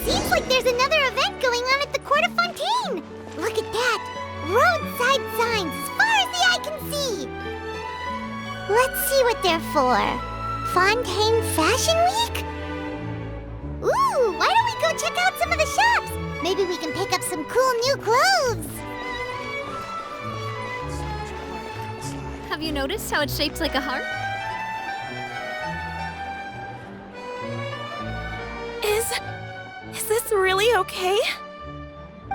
Seems like there's another event going on at the court of Fontaine. Look at that. Roadside signs as far as the eye can see. Let's see what they're for. Fontaine Fashion Week? Ooh, why don't we go check out some of the shops? Maybe we can pick up some cool new clothes. Have you noticed how it's shaped like a heart? Is this really okay?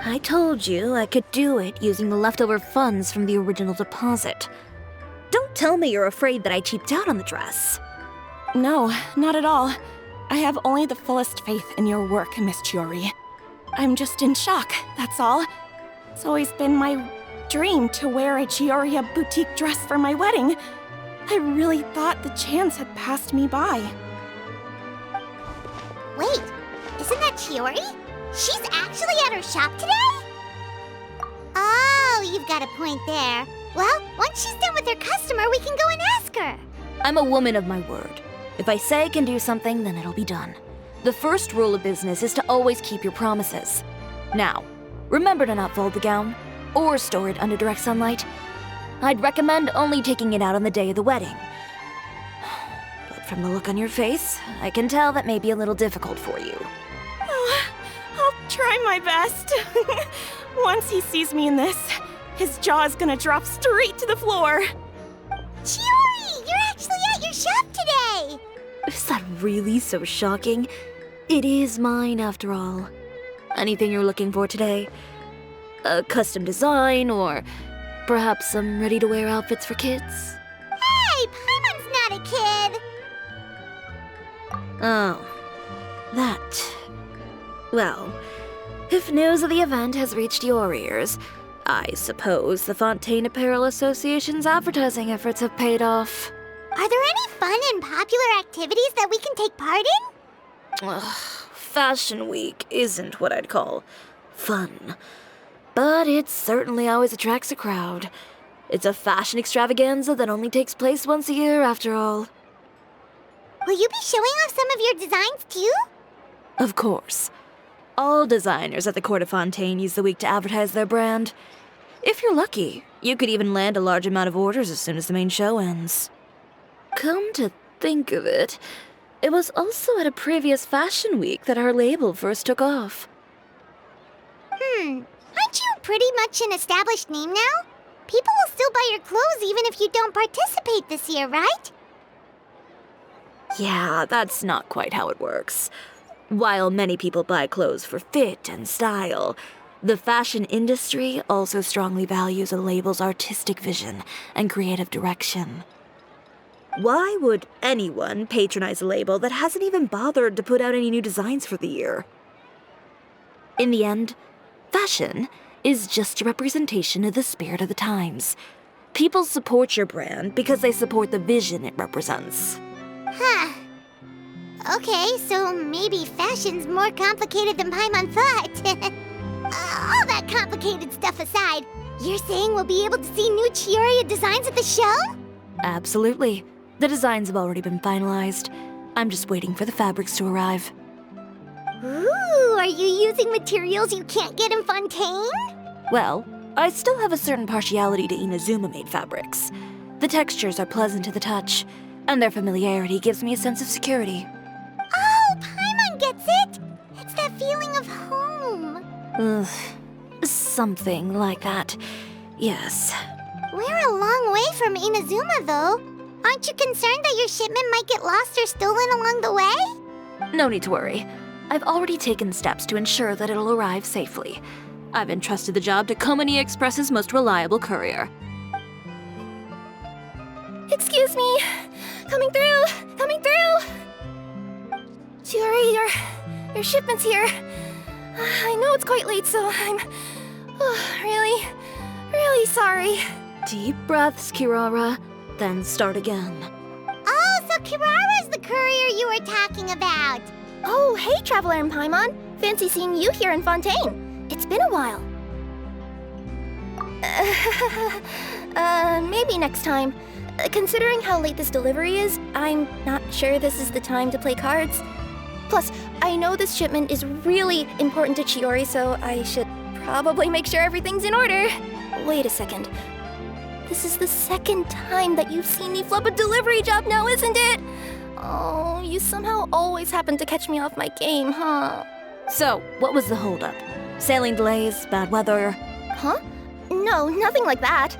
I told you I could do it using the leftover funds from the original deposit. Don't tell me you're afraid that I cheaped out on the dress. No, not at all. I have only the fullest faith in your work, Miss Chiori. I'm just in shock, that's all. It's always been my dream to wear a Chioriya Boutique dress for my wedding. I really thought the chance had passed me by. Wait, isn't that Chiori? She's actually at her shop today? Oh, you've got a point there. Well, once she's done with her customer, we can go and ask her. I'm a woman of my word. If I say I can do something, then it'll be done. The first rule of business is to always keep your promises. Now, remember to not fold the gown, or store it under direct sunlight. I'd recommend only taking it out on the day of the wedding. But from the look on your face, I can tell that may be a little difficult for you. Oh, I'll try my best. Once he sees me in this, his jaw is gonna drop straight to the floor. Chiori, you're actually at your shop today! Is that really so shocking? It is mine, after all. Anything you're looking for today? A custom design, or perhaps some ready-to-wear outfits for kids? Hey, Paimon's not a kid! Oh, that. Well, if news of the event has reached your ears, I suppose the Fontaine Apparel Association's advertising efforts have paid off. Are there any fun and popular activities that we can take part in? Ugh, Fashion Week isn't what I'd call fun. But it certainly always attracts a crowd. It's a fashion extravaganza that only takes place once a year, after all. Will you be showing off some of your designs, too? Of course. All designers at the Court of Fontaine use the week to advertise their brand. If you're lucky, you could even land a large amount of orders as soon as the main show ends. Come to think of it, it was also at a previous Fashion Week that our label first took off. Aren't you pretty much an established name now? People will still buy your clothes even if you don't participate this year, right? Yeah, that's not quite how it works. While many people buy clothes for fit and style, the fashion industry also strongly values a label's artistic vision and creative direction. Why would anyone patronize a label that hasn't even bothered to put out any new designs for the year? In the end, fashion is just a representation of the spirit of the times. People support your brand because they support the vision it represents. Huh. Okay, so maybe fashion's more complicated than Paimon thought. All that complicated stuff aside, you're saying we'll be able to see new Chioriya designs at the show? Absolutely. The designs have already been finalized. I'm just waiting for the fabrics to arrive. Ooh, are you using materials you can't get in Fontaine? Well, I still have a certain partiality to Inazuma-made fabrics. The textures are pleasant to the touch, and their familiarity gives me a sense of security. Oh, Paimon gets it! It's that feeling of home. Ugh, something like that. Yes. We're a long way from Inazuma, though. Aren't you concerned that your shipment might get lost or stolen along the way? No need to worry. I've already taken steps to ensure that it'll arrive safely. I've entrusted the job to Komani Express's most reliable courier. Excuse me. Coming through! Coming through! Chiori, your shipment's here. I know it's quite late, so I'm really sorry. Deep breaths, Kirara, then start again. Oh, so Kirara's the courier you were talking about. Oh, hey, Traveler and Paimon. Fancy seeing you here in Fontaine. It's been a while. Maybe next time. Considering how late this delivery is, I'm not sure this is the time to play cards. Plus, I know this shipment is really important to Chiori, so I should probably make sure everything's in order. Wait a second. This is the second time that you've seen me flub a delivery job now, isn't it? Oh, you somehow always happen to catch me off my game, huh? So, what was the holdup? Sailing delays, bad weather? Huh? No, nothing like that.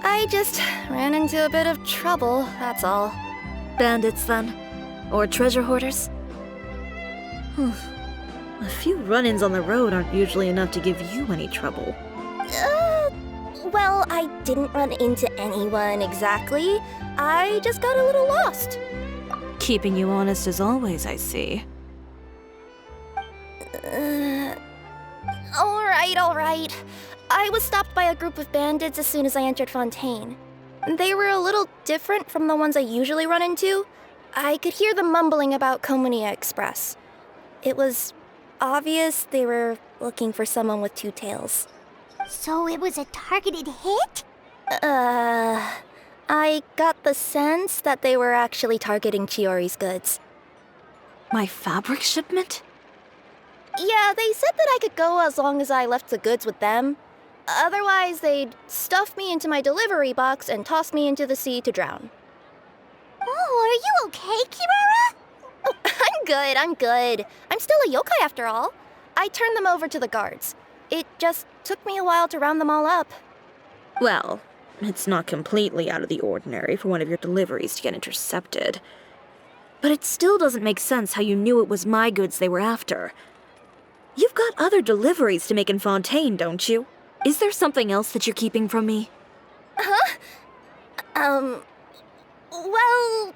I just ran into a bit of trouble, that's all. Bandits, then? Or treasure hoarders? A few run-ins on the road aren't usually enough to give you any trouble. Well, I didn't run into anyone exactly. I just got a little lost. Keeping you honest as always, I see. All right. I was stopped by a group of bandits as soon as I entered Fontaine. They were a little different from the ones I usually run into. I could hear them mumbling about Chioriya Express. It was obvious they were looking for someone with two tails. So it was a targeted hit? I got the sense that they were actually targeting Chiori's goods. My fabric shipment? Yeah, they said that I could go as long as I left the goods with them. Otherwise, they'd stuff me into my delivery box and toss me into the sea to drown. Oh, are you okay, Kirara? Oh, I'm good. I'm still a yokai after all. I turned them over to the guards. It just took me a while to round them all up. Well, it's not completely out of the ordinary for one of your deliveries to get intercepted. But it still doesn't make sense how you knew it was my goods they were after. You've got other deliveries to make in Fontaine, don't you? Is there something else that you're keeping from me? Huh? Well...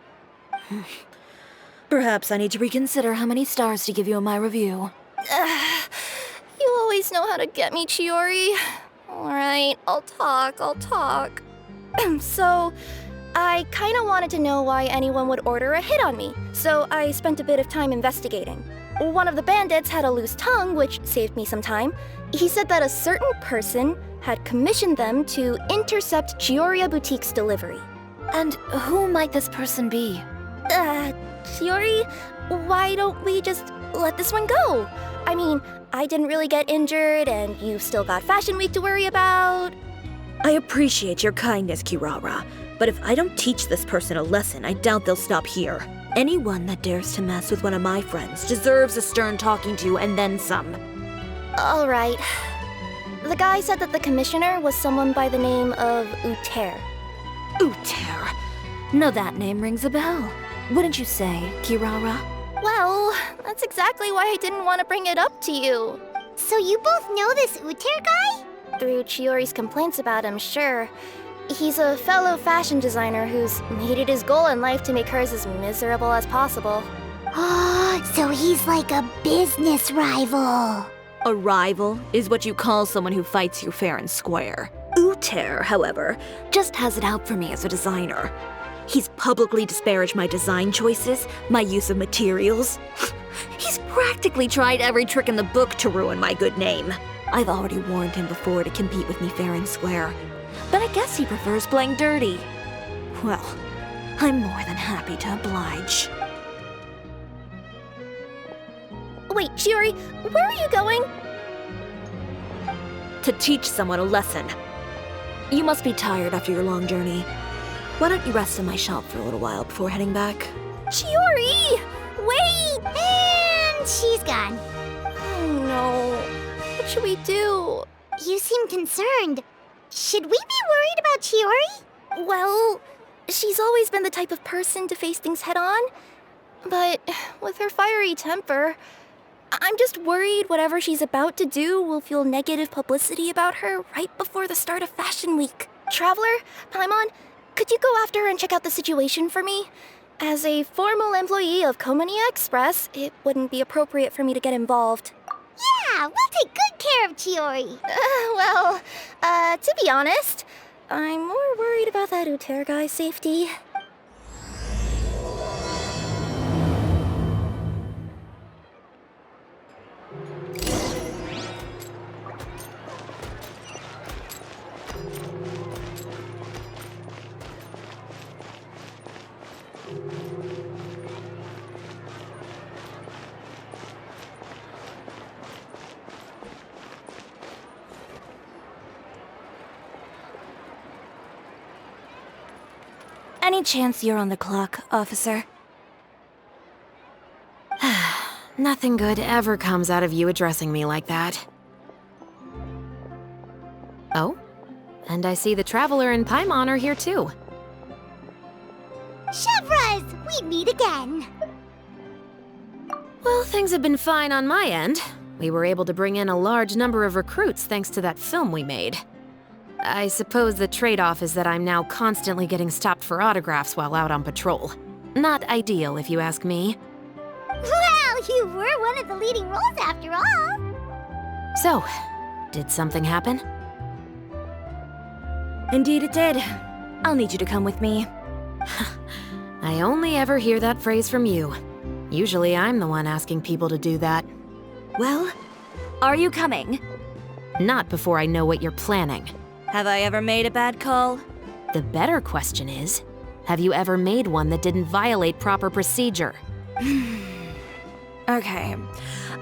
Perhaps I need to reconsider how many stars to give you in my review. You always know how to get me, Chiori. Alright, I'll talk. So, I kinda wanted to know why anyone would order a hit on me, so I spent a bit of time investigating. One of the bandits had a loose tongue, which saved me some time. He said that a certain person had commissioned them to intercept Chioriya Boutique's delivery. And who might this person be? Chiori, why don't we just let this one go? I mean, I didn't really get injured, and you've still got Fashion Week to worry about. I appreciate your kindness, Kirara, but if I don't teach this person a lesson, I doubt they'll stop here. Anyone that dares to mess with one of my friends deserves a stern talking to and then some. All right. The guy said that the commissioner was someone by the name of Uter. Uter. Now that name rings a bell. Wouldn't you say, Kirara? Well, that's exactly why I didn't want to bring it up to you. So you both know this Uter guy? Through Chiori's complaints about him, sure. He's a fellow fashion designer who's made it his goal in life to make hers as miserable as possible. Oh, so he's like a business rival. A rival is what you call someone who fights you fair and square. Uter, however, just has it out for me as a designer. He's publicly disparaged my design choices, my use of materials. He's practically tried every trick in the book to ruin my good name. I've already warned him before to compete with me fair and square. But I guess he prefers playing dirty. Well, I'm more than happy to oblige. Wait, Chiori, where are you going? To teach someone a lesson. You must be tired after your long journey. Why don't you rest in my shop for a little while before heading back? Chiori! Wait! And she's gone. Oh no. What should we do? You seem concerned. Should we be worried about Chiori? Well, she's always been the type of person to face things head on. But with her fiery temper, I'm just worried whatever she's about to do will fuel negative publicity about her right before the start of Fashion Week. Traveler, Paimon, could you go after her and check out the situation for me? As a formal employee of Chioriya Express, it wouldn't be appropriate for me to get involved. Yeah, we'll take good care of Chiori. To be honest, I'm more worried about that Uter guy's safety. Any chance you're on the clock, officer? Nothing good ever comes out of you addressing me like that. Oh? And I see the Traveler and Paimon are here too. Chevras, we meet again. Well, things have been fine on my end. We were able to bring in a large number of recruits thanks to that film we made. I suppose the trade-off is that I'm now constantly getting stopped for autographs while out on patrol. Not ideal, if you ask me. Well, you were one of the leading roles after all. So, did something happen? Indeed it did. I'll need you to come with me. I only ever hear that phrase from you. Usually I'm the one asking people to do that. Well, are you coming? Not before I know what you're planning. Have I ever made a bad call? The better question is, have you ever made one that didn't violate proper procedure? Okay.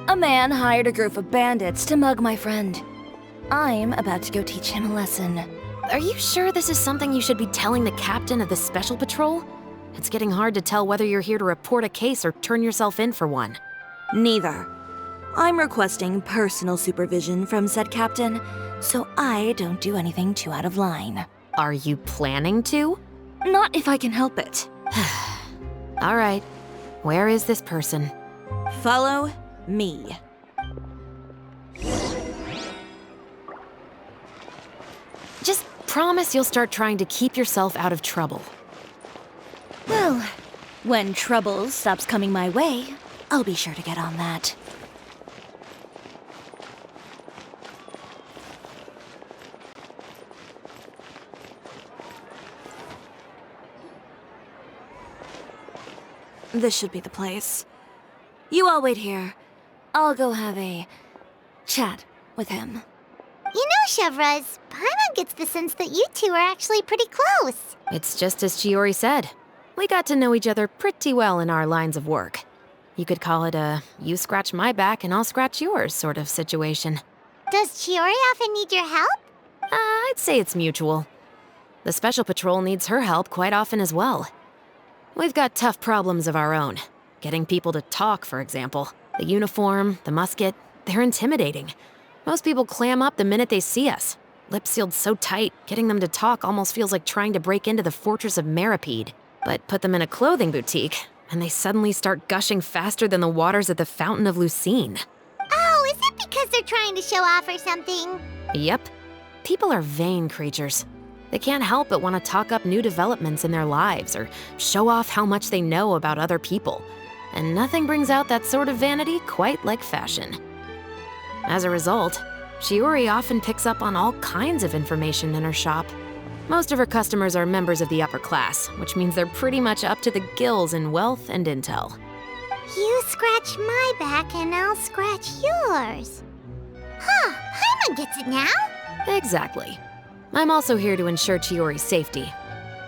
A man hired a group of bandits to mug my friend. I'm about to go teach him a lesson. Are you sure this is something you should be telling the captain of the special patrol? It's getting hard to tell whether you're here to report a case or turn yourself in for one. Neither. I'm requesting personal supervision from said captain, so I don't do anything too out of line. Are you planning to? Not if I can help it. All right. Where is this person? Follow me. Just promise you'll start trying to keep yourself out of trouble. Well, when trouble stops coming my way, I'll be sure to get on that. This should be the place. You all wait here. I'll go have a chat with him. You know, Chevras, Paimon gets the sense that you two are actually pretty close. It's just as Chiori said. We got to know each other pretty well in our lines of work. You could call it a you scratch my back and I'll scratch yours sort of situation. Does Chiori often need your help? I'd say it's mutual. The Special Patrol needs her help quite often as well. We've got tough problems of our own. Getting people to talk, for example. The uniform, the musket, they're intimidating. Most people clam up the minute they see us. Lips sealed so tight, getting them to talk almost feels like trying to break into the fortress of Meripede. But put them in a clothing boutique, and they suddenly start gushing faster than the waters at the Fountain of Lucine. Oh, is it because they're trying to show off or something? Yep. People are vain creatures. They can't help but want to talk up new developments in their lives or show off how much they know about other people. And nothing brings out that sort of vanity quite like fashion. As a result, Chiori often picks up on all kinds of information in her shop. Most of her customers are members of the upper class, which means they're pretty much up to the gills in wealth and intel. You scratch my back and I'll scratch yours. Huh, Paimon gets it now. Exactly. I'm also here to ensure Chiori's safety.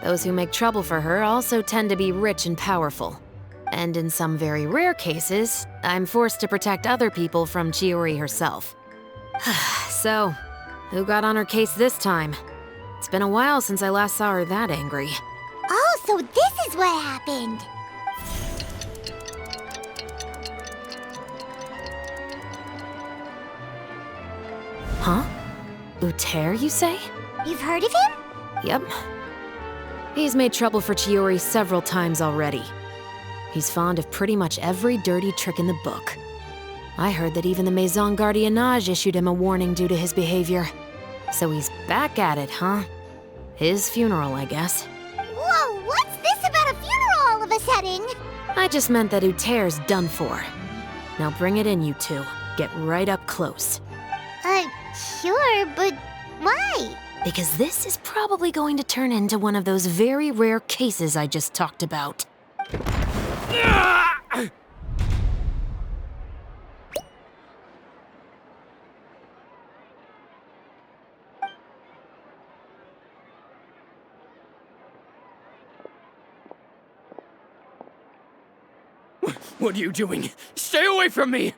Those who make trouble for her also tend to be rich and powerful. And in some very rare cases, I'm forced to protect other people from Chiori herself. So, who got on her case this time? It's been a while since I last saw her that angry. Oh, so this is what happened. Huh? Uter, you say? You've heard of him? Yep. He's made trouble for Chiori several times already. He's fond of pretty much every dirty trick in the book. I heard that even the Maison Gardiennage issued him a warning due to his behavior. So he's back at it, huh? His funeral, I guess. Whoa, what's this about a funeral all of a sudden? I just meant that Uter's done for. Now bring it in, you two. Get right up close. Sure, but why? Because this is probably going to turn into one of those very rare cases I just talked about. What are you doing? Stay away from me!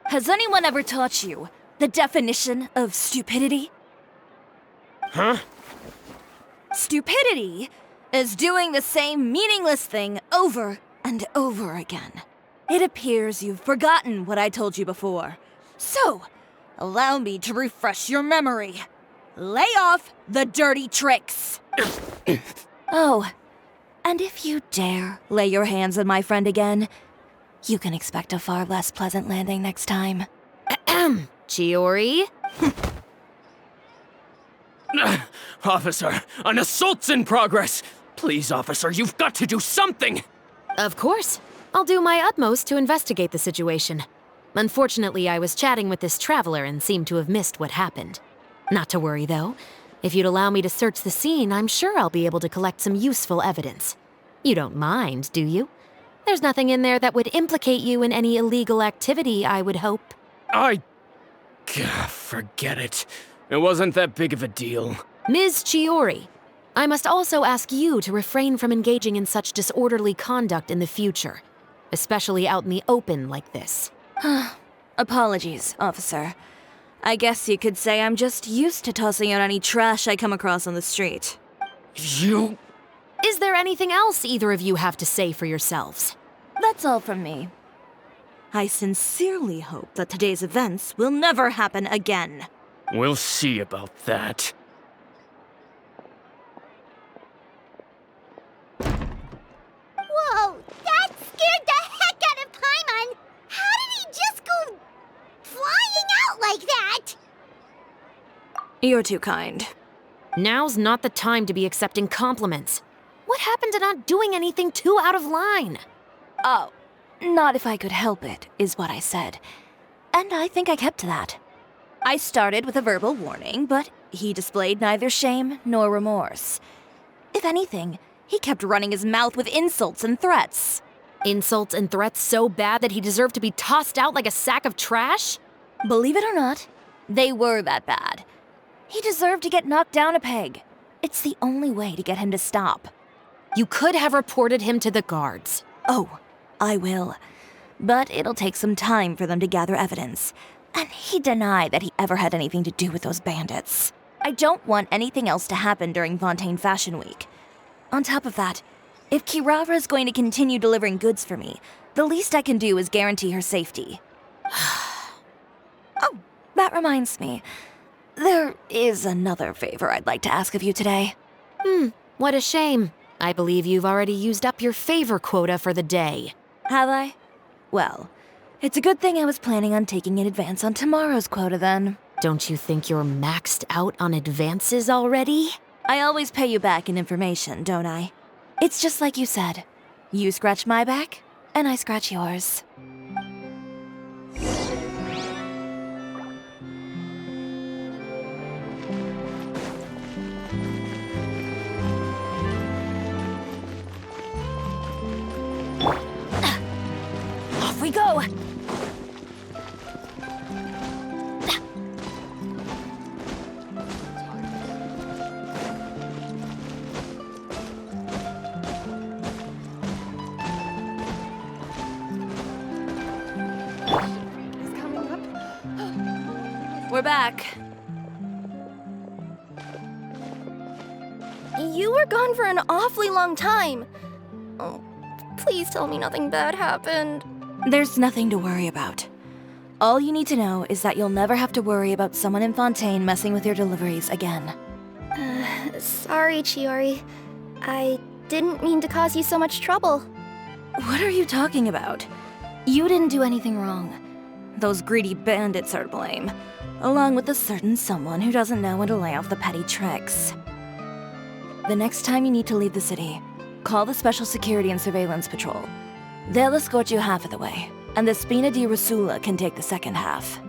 Has anyone ever taught you the definition of stupidity? Huh? Stupidity is doing the same meaningless thing over and over again. It appears you've forgotten what I told you before. So, allow me to refresh your memory. Lay off the dirty tricks. Oh, and if you dare lay your hands on my friend again, you can expect a far less pleasant landing next time. Chiori? Officer, an assault's in progress! Please, officer, you've got to do something! Of course. I'll do my utmost to investigate the situation. Unfortunately, I was chatting with this traveler and seemed to have missed what happened. Not to worry, though. If you'd allow me to search the scene, I'm sure I'll be able to collect some useful evidence. You don't mind, do you? There's nothing in there that would implicate you in any illegal activity, I would hope. Forget it. It wasn't that big of a deal. Ms. Chiori, I must also ask you to refrain from engaging in such disorderly conduct in the future, especially out in the open like this. Apologies, officer. I guess you could say I'm just used to tossing out any trash I come across on the street. You... Is there anything else either of you have to say for yourselves? That's all from me. I sincerely hope that today's events will never happen again. We'll see about that. Whoa, that scared the heck out of Paimon! How did he just go flying out like that? You're too kind. Now's not the time to be accepting compliments. What happened to not doing anything too out of line? Oh, not if I could help it, is what I said. And I think I kept to that. I started with a verbal warning, but he displayed neither shame nor remorse. If anything, he kept running his mouth with insults and threats. Insults and threats so bad that he deserved to be tossed out like a sack of trash? Believe it or not, they were that bad. He deserved to get knocked down a peg. It's the only way to get him to stop. You could have reported him to the guards. Oh, I will. But it'll take some time for them to gather evidence. And he denied that he ever had anything to do with those bandits. I don't want anything else to happen during Fontaine Fashion Week. On top of that, if Kirara is going to continue delivering goods for me, the least I can do is guarantee her safety. Oh, that reminds me. There is another favor I'd like to ask of you today. What a shame. I believe you've already used up your favor quota for the day. Have I? Well, it's a good thing I was planning on taking an advance on tomorrow's quota then. Don't you think you're maxed out on advances already? I always pay you back in information, don't I? It's just like you said. You scratch my back, and I scratch yours. Off we go! We're back. You were gone for an awfully long time. Oh, please tell me nothing bad happened. There's nothing to worry about. All you need to know is that you'll never have to worry about someone in Fontaine messing with your deliveries again. Sorry, Chiori. I didn't mean to cause you so much trouble. What are you talking about? You didn't do anything wrong. Those greedy bandits are to blame, along with a certain someone who doesn't know when to lay off the petty tricks. The next time you need to leave the city, call the Special Security and Surveillance Patrol. They'll escort you half of the way, and the Spina di Rasula can take the second half.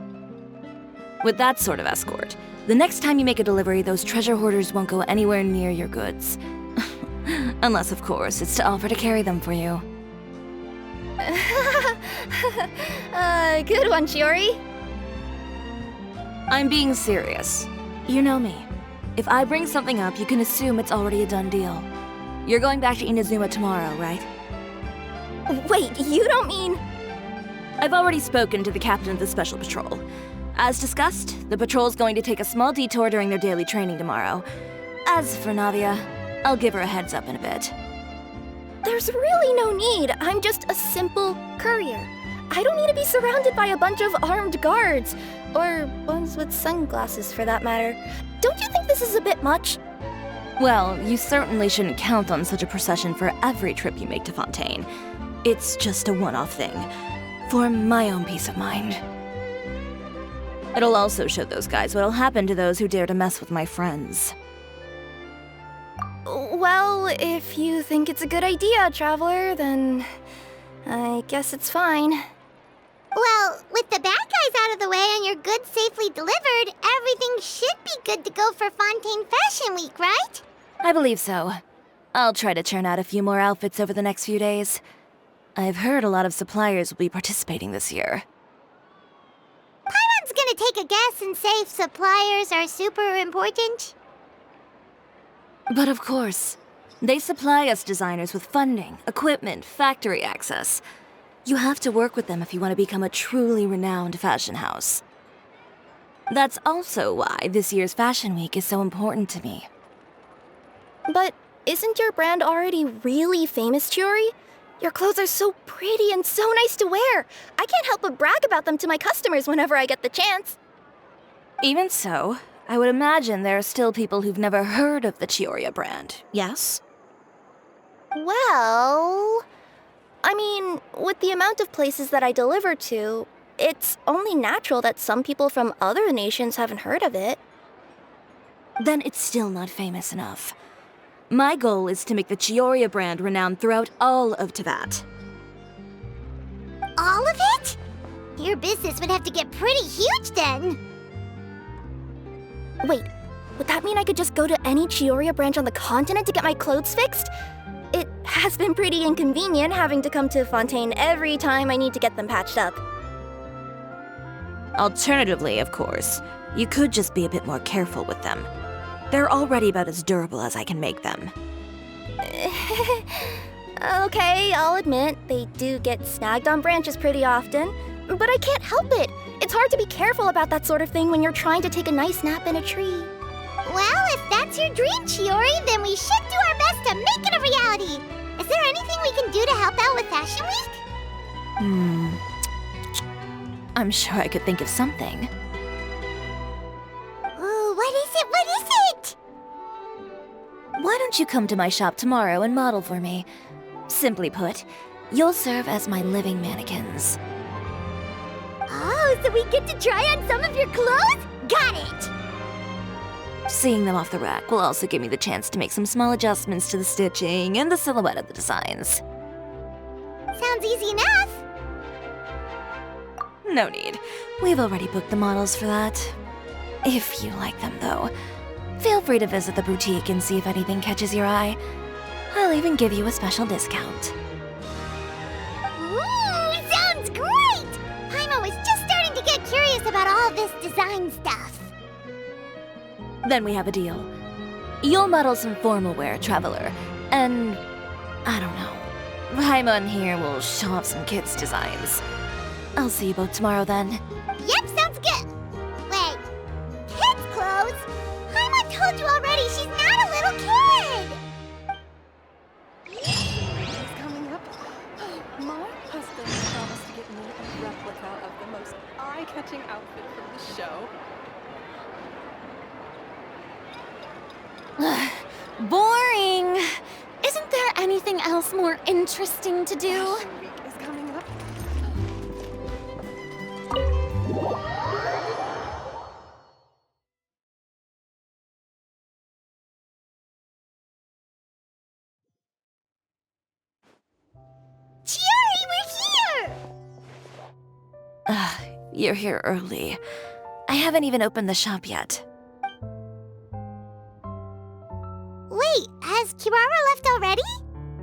With that sort of escort, the next time you make a delivery, those treasure hoarders won't go anywhere near your goods. Unless, of course, it's to offer to carry them for you. Good one, Chiori. I'm being serious. You know me. If I bring something up, you can assume it's already a done deal. You're going back to Inazuma tomorrow, right? Wait, you don't mean... I've already spoken to the captain of the Special Patrol. As discussed, the patrol's going to take a small detour during their daily training tomorrow. As for Navia, I'll give her a heads up in a bit. There's really no need. I'm just a simple courier. I don't need to be surrounded by a bunch of armed guards. Or ones with sunglasses, for that matter. Don't you think this is a bit much? Well, you certainly shouldn't count on such a procession for every trip you make to Fontaine. It's just a one-off thing, for my own peace of mind. It'll also show those guys what'll happen to those who dare to mess with my friends. Well, if you think it's a good idea, Traveler, then I guess it's fine. Well, with the bad guys out of the way and your goods safely delivered, everything should be good to go for Fontaine Fashion Week, right? I believe so. I'll try to churn out a few more outfits over the next few days. I've heard a lot of suppliers will be participating this year. Paimon's gonna take a guess and say if suppliers are super important. But of course, they supply us designers with funding, equipment, factory access. You have to work with them if you want to become a truly renowned fashion house. That's also why this year's Fashion Week is so important to me. But isn't your brand already really famous, Chiori? Your clothes are so pretty and so nice to wear. I can't help but brag about them to my customers whenever I get the chance. Even so, I would imagine there are still people who've never heard of the Chioriya brand, yes? Well, I mean, with the amount of places that I deliver to, it's only natural that some people from other nations haven't heard of it. Then it's still not famous enough. My goal is to make the Chioriya brand renowned throughout all of Teyvat. All of it? Your business would have to get pretty huge then. Wait, would that mean I could just go to any Chioriya branch on the continent to get my clothes fixed? It has been pretty inconvenient having to come to Fontaine every time I need to get them patched up. Alternatively, of course, you could just be a bit more careful with them. They're already about as durable as I can make them. Okay, I'll admit, they do get snagged on branches pretty often, but I can't help it. It's hard to be careful about that sort of thing when you're trying to take a nice nap in a tree. Well, if that's your dream, Chiori, then we should do our best to make it a reality. Is there anything we can do to help out with Fashion Week? I'm sure I could think of something. Ooh, what is it? What is it? Why don't you come to my shop tomorrow and model for me? Simply put, you'll serve as my living mannequins. Oh, so we get to try on some of your clothes? Got it! Seeing them off the rack will also give me the chance to make some small adjustments to the stitching and the silhouette of the designs. Sounds easy enough. No need. We've already booked the models for that. If you like them, though, feel free to visit the boutique and see if anything catches your eye. I'll even give you a special discount. Ooh, sounds great! Paimon was just starting to get curious about all this design stuff. Then we have a deal. You'll model some formal wear, Traveler, and I don't know. Paimon here will show off some kids' designs. I'll see you both tomorrow then. Yep, sounds good. Wait, kids' clothes? Paimon told you already she's not a little kid. Coming up, my husband promised to get me a replica of the most eye-catching outfit from the show. Boring! Isn't there anything else more interesting to do? Fashion Week is coming up. Chiori, we're here! You're here early. I haven't even opened the shop yet. Wait, has Kirara left already?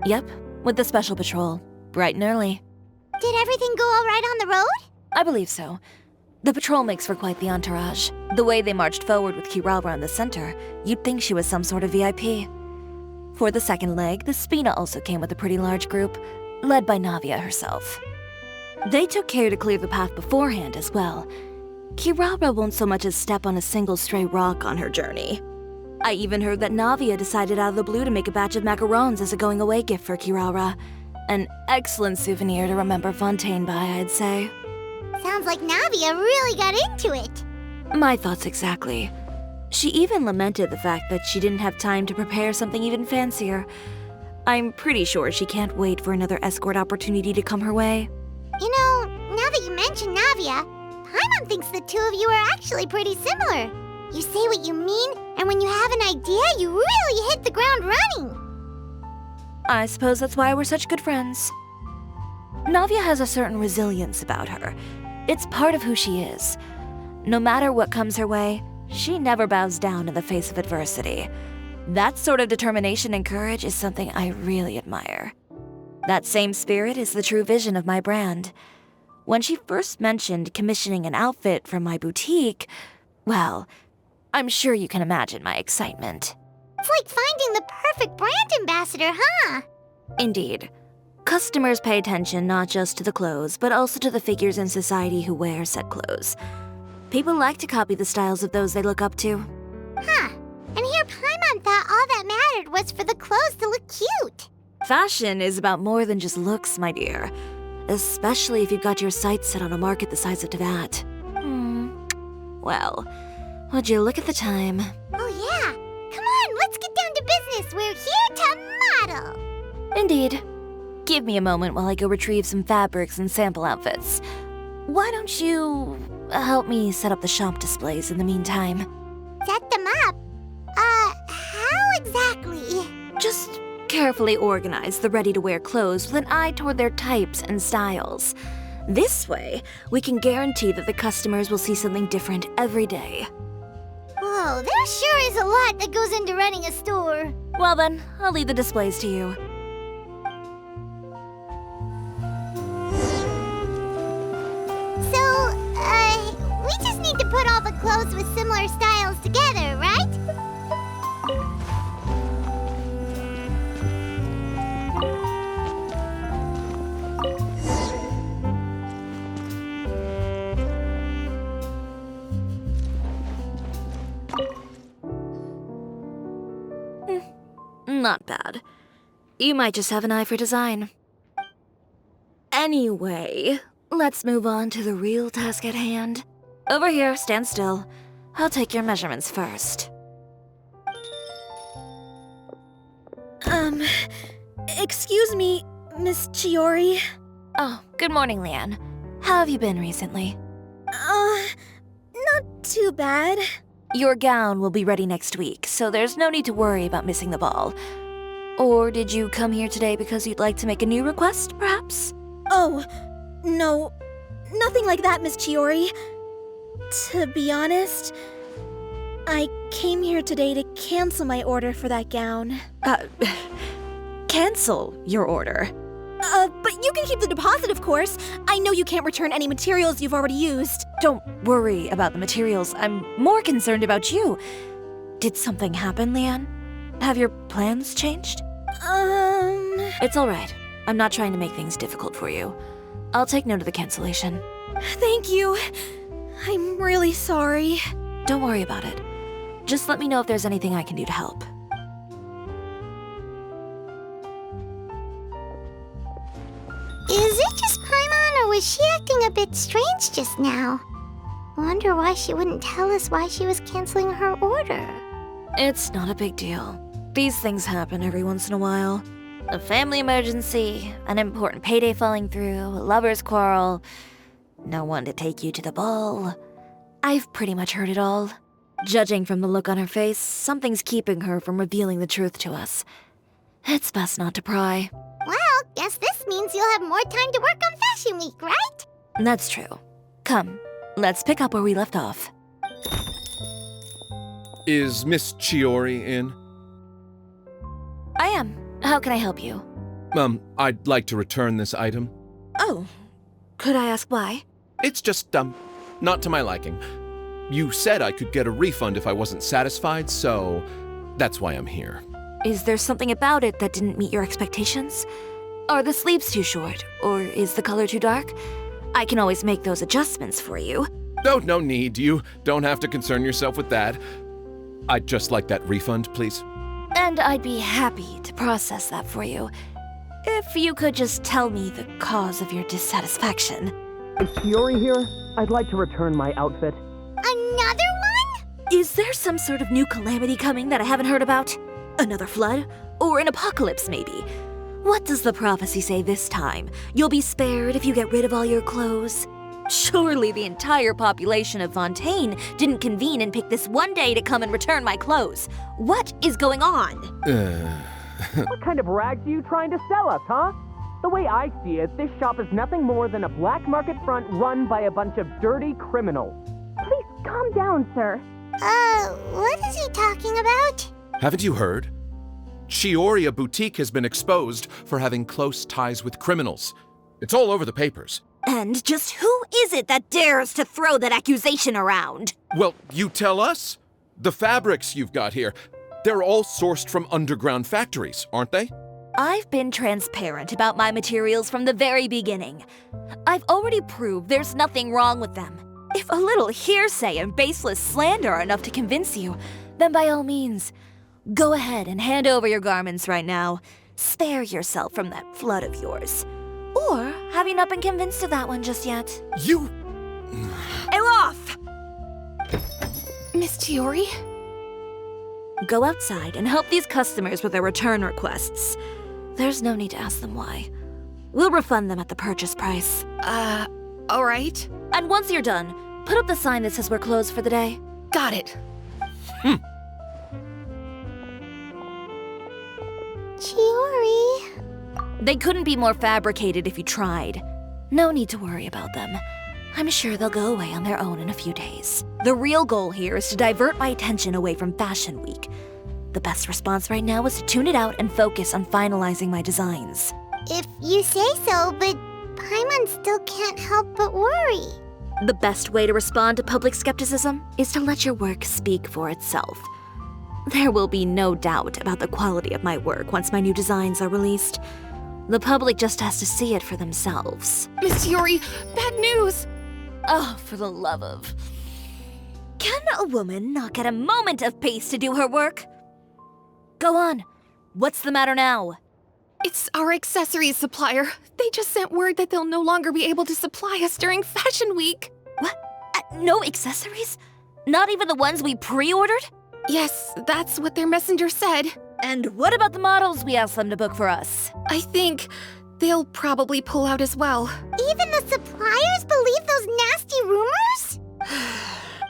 Yep, with the special patrol. Bright and early. Did everything go all right on the road? I believe so. The patrol makes for quite the entourage. The way they marched forward with Kirara in the center, you'd think she was some sort of VIP. For the second leg, the Spina also came with a pretty large group, led by Navia herself. They took care to clear the path beforehand as well. Kirara won't so much as step on a single stray rock on her journey. I even heard that Navia decided out of the blue to make a batch of macarons as a going-away gift for Chioriya. An excellent souvenir to remember Fontaine by, I'd say. Sounds like Navia really got into it. My thoughts exactly. She even lamented the fact that she didn't have time to prepare something even fancier. I'm pretty sure she can't wait for another escort opportunity to come her way. You know, now that you mention Navia, Paimon thinks the two of you are actually pretty similar. You say what you mean, and when you have an idea, you really hit the ground running. I suppose that's why we're such good friends. Navia has a certain resilience about her. It's part of who she is. No matter what comes her way, she never bows down in the face of adversity. That sort of determination and courage is something I really admire. That same spirit is the true vision of my brand. When she first mentioned commissioning an outfit from my boutique, well, I'm sure you can imagine my excitement. It's like finding the perfect brand ambassador, huh? Indeed. Customers pay attention not just to the clothes, but also to the figures in society who wear said clothes. People like to copy the styles of those they look up to. Huh. And here Paimon thought all that mattered was for the clothes to look cute. Fashion is about more than just looks, my dear. Especially if you've got your sights set on a market the size of Teyvat. Well, would you look at the time? Oh yeah. Come on, let's get down to business. We're here to model. Indeed. Give me a moment while I go retrieve some fabrics and sample outfits. Why don't you help me set up the shop displays in the meantime? Set them up? How exactly? Just carefully organize the ready-to-wear clothes with an eye toward their types and styles. This way, we can guarantee that the customers will see something different every day. Whoa, there sure is a lot that goes into running a store. Well then, I'll leave the displays to you. So, we just need to put all the clothes with similar styles together, right? Not bad. You might just have an eye for design. Anyway, let's move on to the real task at hand. Over here, stand still. I'll take your measurements first. Excuse me, Miss Chiori. Oh, good morning, Leanne. How have you been recently? Not too bad. Your gown will be ready next week, so there's no need to worry about missing the ball. Or did you come here today because you'd like to make a new request, perhaps? Oh, no. Nothing like that, Miss Chiori. To be honest, I came here today to cancel my order for that gown. Cancel your order? But you can keep the deposit, of course. I know you can't return any materials you've already used. Don't worry about the materials. I'm more concerned about you. Did something happen, Leanne? Have your plans changed? It's all right. I'm not trying to make things difficult for you. I'll take note of the cancellation. Thank you. I'm really sorry. Don't worry about it. Just let me know if there's anything I can do to help. Is it just Paimon, or was she acting a bit strange just now? Wonder why she wouldn't tell us why she was canceling her order. It's not a big deal. These things happen every once in a while. A family emergency, an important payday falling through, a lover's quarrel, no one to take you to the ball. I've pretty much heard it all. Judging from the look on her face, something's keeping her from revealing the truth to us. It's best not to pry. Well, guess this means you'll have more time to work on Fashion Week, right? That's true. Come, let's pick up where we left off. Is Miss Chiori in? I am. How can I help you? I'd like to return this item. Oh, could I ask why? It's just, not to my liking. You said I could get a refund if I wasn't satisfied, so that's why I'm here. Is there something about it that didn't meet your expectations? Are the sleeves too short, or is the color too dark? I can always make those adjustments for you. Oh, no need. You don't have to concern yourself with that. I'd just like that refund, please. And I'd be happy to process that for you. If you could just tell me the cause of your dissatisfaction. Is Chiori here? I'd like to return my outfit. Another one? Is there some sort of new calamity coming that I haven't heard about? Another flood? Or an apocalypse, maybe? What does the prophecy say this time? You'll be spared if you get rid of all your clothes? Surely the entire population of Fontaine didn't convene and pick this one day to come and return my clothes. What is going on? What kind of rags are you trying to sell us, huh? The way I see it, this shop is nothing more than a black market front run by a bunch of dirty criminals. Please calm down, sir. What is he talking about? Haven't you heard? Chioriya Boutique has been exposed for having close ties with criminals. It's all over the papers. And just who is it that dares to throw that accusation around? Well, you tell us. The fabrics you've got here, they're all sourced from underground factories, aren't they? I've been transparent about my materials from the very beginning. I've already proved there's nothing wrong with them. If a little hearsay and baseless slander are enough to convince you, then by all means, go ahead and hand over your garments right now. Spare yourself from that flood of yours. Or have you not been convinced of that one just yet? You... Elof! Miss Chiori? Go outside and help these customers with their return requests. There's no need to ask them why. We'll refund them at the purchase price. All right. And once you're done, put up the sign that says we're closed for the day. Got it. Chiori. They couldn't be more fabricated if you tried. No need to worry about them. I'm sure they'll go away on their own in a few days. The real goal here is to divert my attention away from Fashion Week. The best response right now is to tune it out and focus on finalizing my designs. If you say so, but Paimon still can't help but worry. The best way to respond to public skepticism is to let your work speak for itself. There will be no doubt about the quality of my work once my new designs are released. The public just has to see it for themselves. Miss Chiori, bad news! Oh, for the love of... Can a woman not get a moment of peace to do her work? Go on. What's the matter now? It's our accessories supplier. They just sent word that they'll no longer be able to supply us during Fashion Week. What? No accessories? Not even the ones we pre-ordered? Yes, that's what their messenger said. And what about the models we asked them to book for us? I think they'll probably pull out as well. Even the suppliers believe those nasty rumors?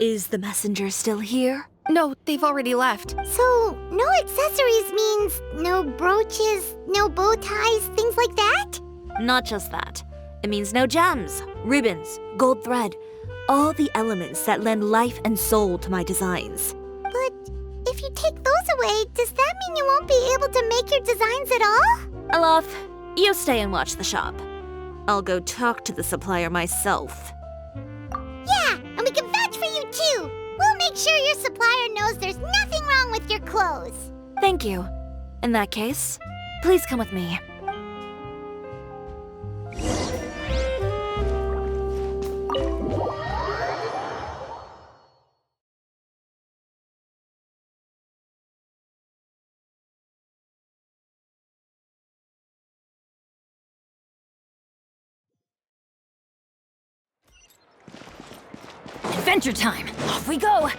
Is the messenger still here? No, they've already left. So, no accessories means no brooches, no bow ties, things like that? Not just that. It means no gems, ribbons, gold thread, all the elements that lend life and soul to my designs. But if you take those away, does that mean you won't be able to make your designs at all? Alof, you stay and watch the shop. I'll go talk to the supplier myself. Yeah, and we can vouch for you too. We'll make sure your supplier knows there's nothing wrong with your clothes. Thank you. In that case, please come with me. Adventure time! Off we go!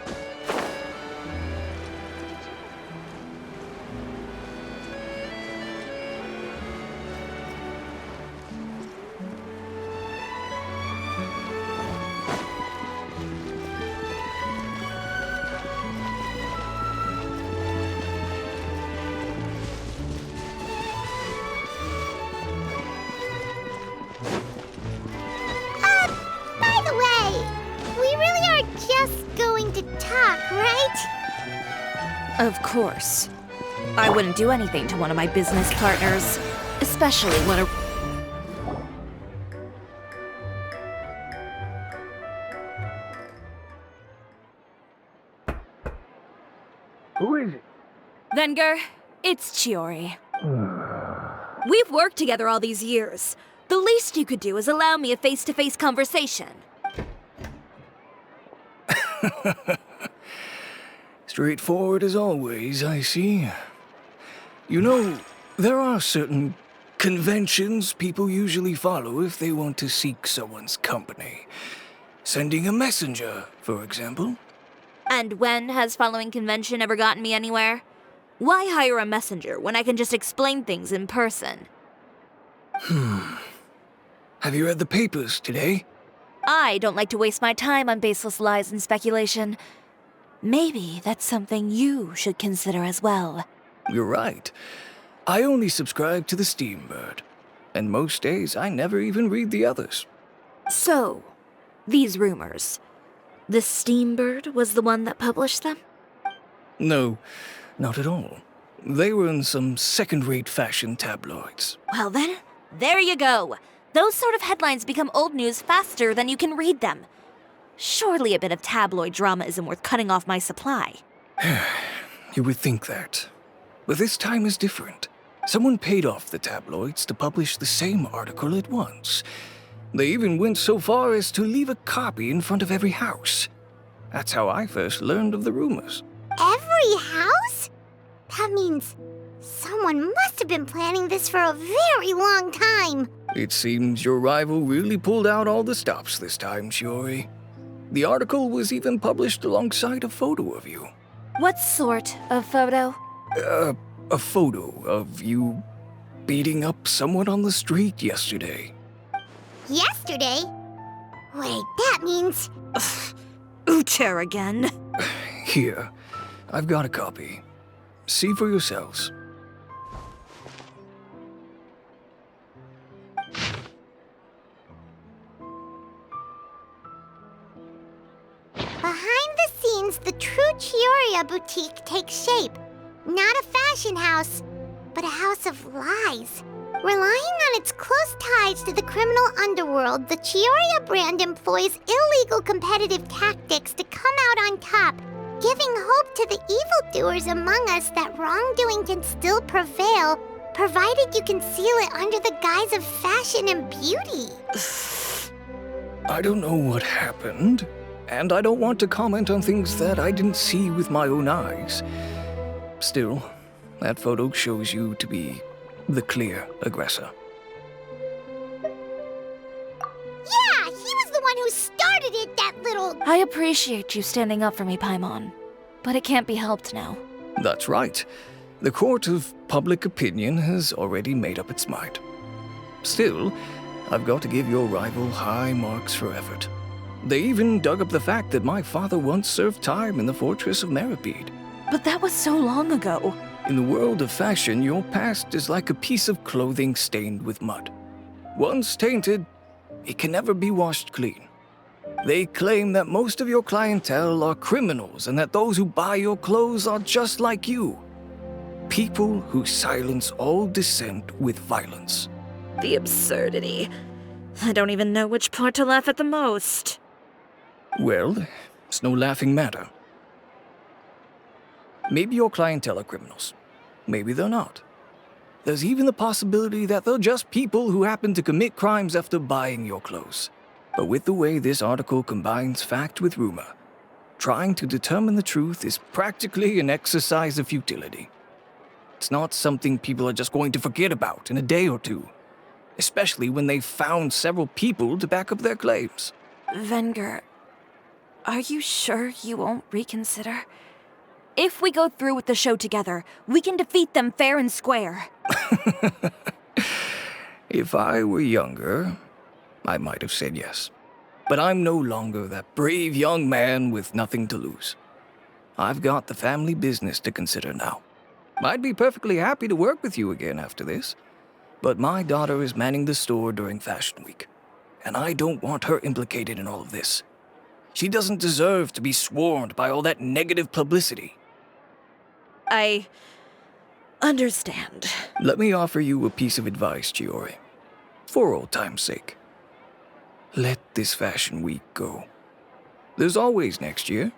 By the way, we really are just going to talk, right? Of course. I wouldn't do anything to one of my business partners, especially when a... Who is it? Venger, it's Chiori. We've worked together all these years. The least you could do is allow me a face-to-face conversation. Straightforward as always, I see. You know, there are certain conventions people usually follow if they want to seek someone's company. Sending a messenger, for example. And when has following convention ever gotten me anywhere? Why hire a messenger when I can just explain things in person? Have you read the papers today? I don't like to waste my time on baseless lies and speculation. Maybe that's something you should consider as well. You're right. I only subscribe to the Steambird. And most days I never even read the others. So, these rumors. The Steambird was the one that published them? No, not at all. They were in some second-rate fashion tabloids. Well then, there you go. Those sort of headlines become old news faster than you can read them. Surely a bit of tabloid drama isn't worth cutting off my supply. You would think that. But this time is different. Someone paid off the tabloids to publish the same article at once. They even went so far as to leave a copy in front of every house. That's how I first learned of the rumors. Every house? That means someone must have been planning this for a very long time. It seems your rival really pulled out all the stops this time, Chiori. The article was even published alongside a photo of you. What sort of photo? A photo of you beating up someone on the street yesterday. Yesterday? Wait, that means... Ucher again. Here, I've got a copy. See for yourselves. Behind the scenes, the true Chioriya Boutique takes shape. Not a fashion house, but a house of lies. Relying on its close ties to the criminal underworld, the Chioriya brand employs illegal competitive tactics to come out on top, giving hope to the evildoers among us that wrongdoing can still prevail, provided you conceal it under the guise of fashion and beauty. I don't know what happened, and I don't want to comment on things that I didn't see with my own eyes. Still, that photo shows you to be the clear aggressor. Yeah, he was the one who started it, that little... I appreciate you standing up for me, Paimon. But it can't be helped now. That's right. The court of public opinion has already made up its mind. Still, I've got to give your rival high marks for effort. They even dug up the fact that my father once served time in the fortress of Meripede. But that was so long ago. In the world of fashion, your past is like a piece of clothing stained with mud. Once tainted, it can never be washed clean. They claim that most of your clientele are criminals and that those who buy your clothes are just like you. People who silence all dissent with violence. The absurdity. I don't even know which part to laugh at the most. Well, it's no laughing matter. Maybe your clientele are criminals. Maybe they're not. There's even the possibility that they're just people who happen to commit crimes after buying your clothes. But with the way this article combines fact with rumor, trying to determine the truth is practically an exercise of futility. It's not something people are just going to forget about in a day or two, especially when they've found several people to back up their claims. Venger, are you sure you won't reconsider? If we go through with the show together, we can defeat them fair and square. If I were younger, I might have said yes. But I'm no longer that brave young man with nothing to lose. I've got the family business to consider now. I'd be perfectly happy to work with you again after this, but my daughter is manning the store during Fashion Week, and I don't want her implicated in all of this. She doesn't deserve to be swarmed by all that negative publicity. I understand. Let me offer you a piece of advice, Chiori. For old time's sake. Let this Fashion Week go. There's always next year.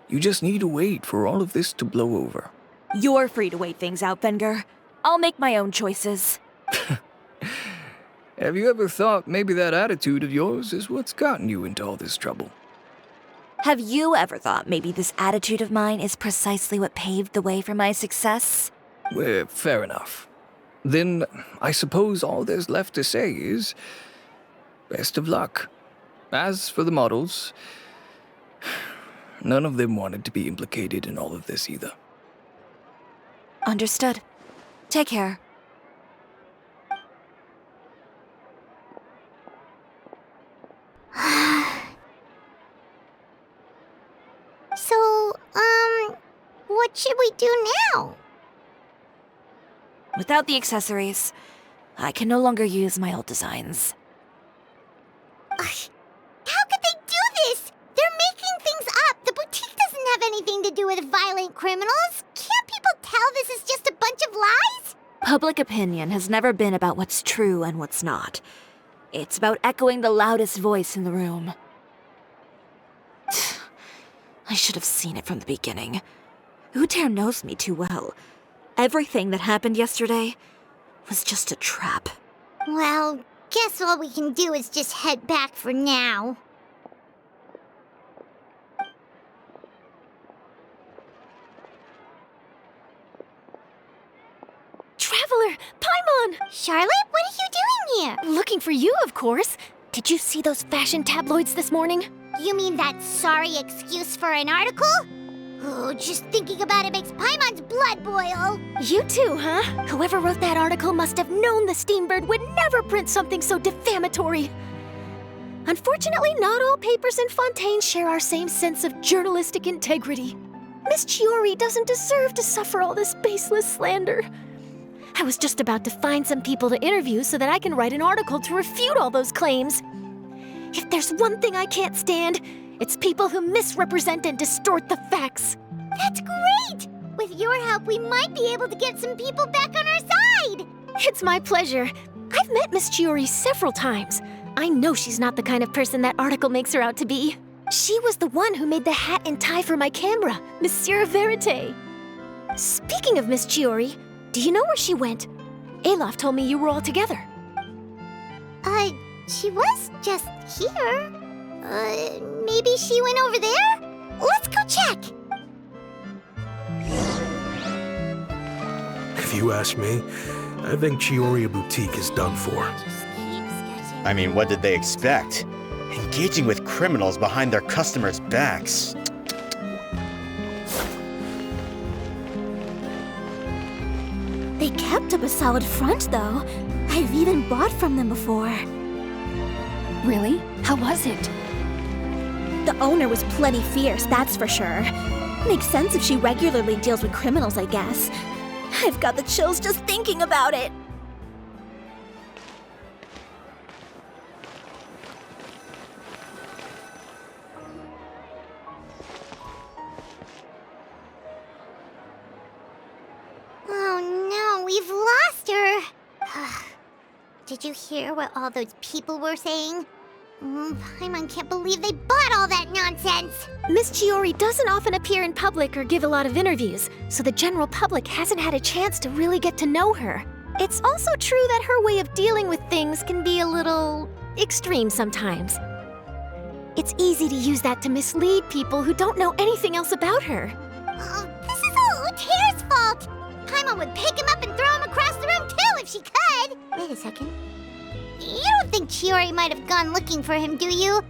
You just need to wait for all of this to blow over. You're free to wait things out, Venger. I'll make my own choices. Have you ever thought maybe that attitude of yours is what's gotten you into all this trouble? Have you ever thought maybe this attitude of mine is precisely what paved the way for my success? Well, fair enough. Then I suppose all there's left to say is best of luck. As for the models, none of them wanted to be implicated in all of this either. Understood. Take care. So, what should we do now? Without the accessories, I can no longer use my old designs. How could they do this? They're making things up. The boutique doesn't have anything to do with violent criminals. Can't people tell this is just a bunch of lies? Public opinion has never been about what's true and what's not. It's about echoing the loudest voice in the room. I should have seen it from the beginning. Uter knows me too well. Everything that happened yesterday was just a trap. Well, guess all we can do is just head back for now. Traveler! Paimon! Charlotte, what are you doing here? Looking for you, of course. Did you see those fashion tabloids this morning? You mean that sorry excuse for an article? Oh, just thinking about it makes Paimon's blood boil. You too, huh? Whoever wrote that article must have known the Steambird would never print something so defamatory. Unfortunately, not all papers in Fontaine share our same sense of journalistic integrity. Miss Chiori doesn't deserve to suffer all this baseless slander. I was just about to find some people to interview so that I can write an article to refute all those claims. If there's one thing I can't stand, it's people who misrepresent and distort the facts. That's great! With your help, we might be able to get some people back on our side! It's my pleasure. I've met Miss Chiori several times. I know she's not the kind of person that article makes her out to be. She was the one who made the hat and tie for my camera, Monsieur Verite. Speaking of Miss Chiori, do you know where she went? Alof told me you were all together. She was just here. Maybe she went over there? Let's go check! If you ask me, I think Chioriya Boutique is done for. I mean, what did they expect? Engaging with criminals behind their customers' backs. They kept up a solid front, though. I've even bought from them before. Really? How was it? The owner was plenty fierce, that's for sure. Makes sense if she regularly deals with criminals, I guess. I've got the chills just thinking about it. Oh no, we've lost her! Did you hear what all those people were saying? Paimon can't believe they bought all that nonsense! Miss Chiori doesn't often appear in public or give a lot of interviews, so the general public hasn't had a chance to really get to know her. It's also true that her way of dealing with things can be a little extreme sometimes. It's easy to use that to mislead people who don't know anything else about her. Oh, this is all Uter's fault! Paimon would pick him up and throw him across the room too if she could! Wait a second. You don't think Chiori might have gone looking for him, do you?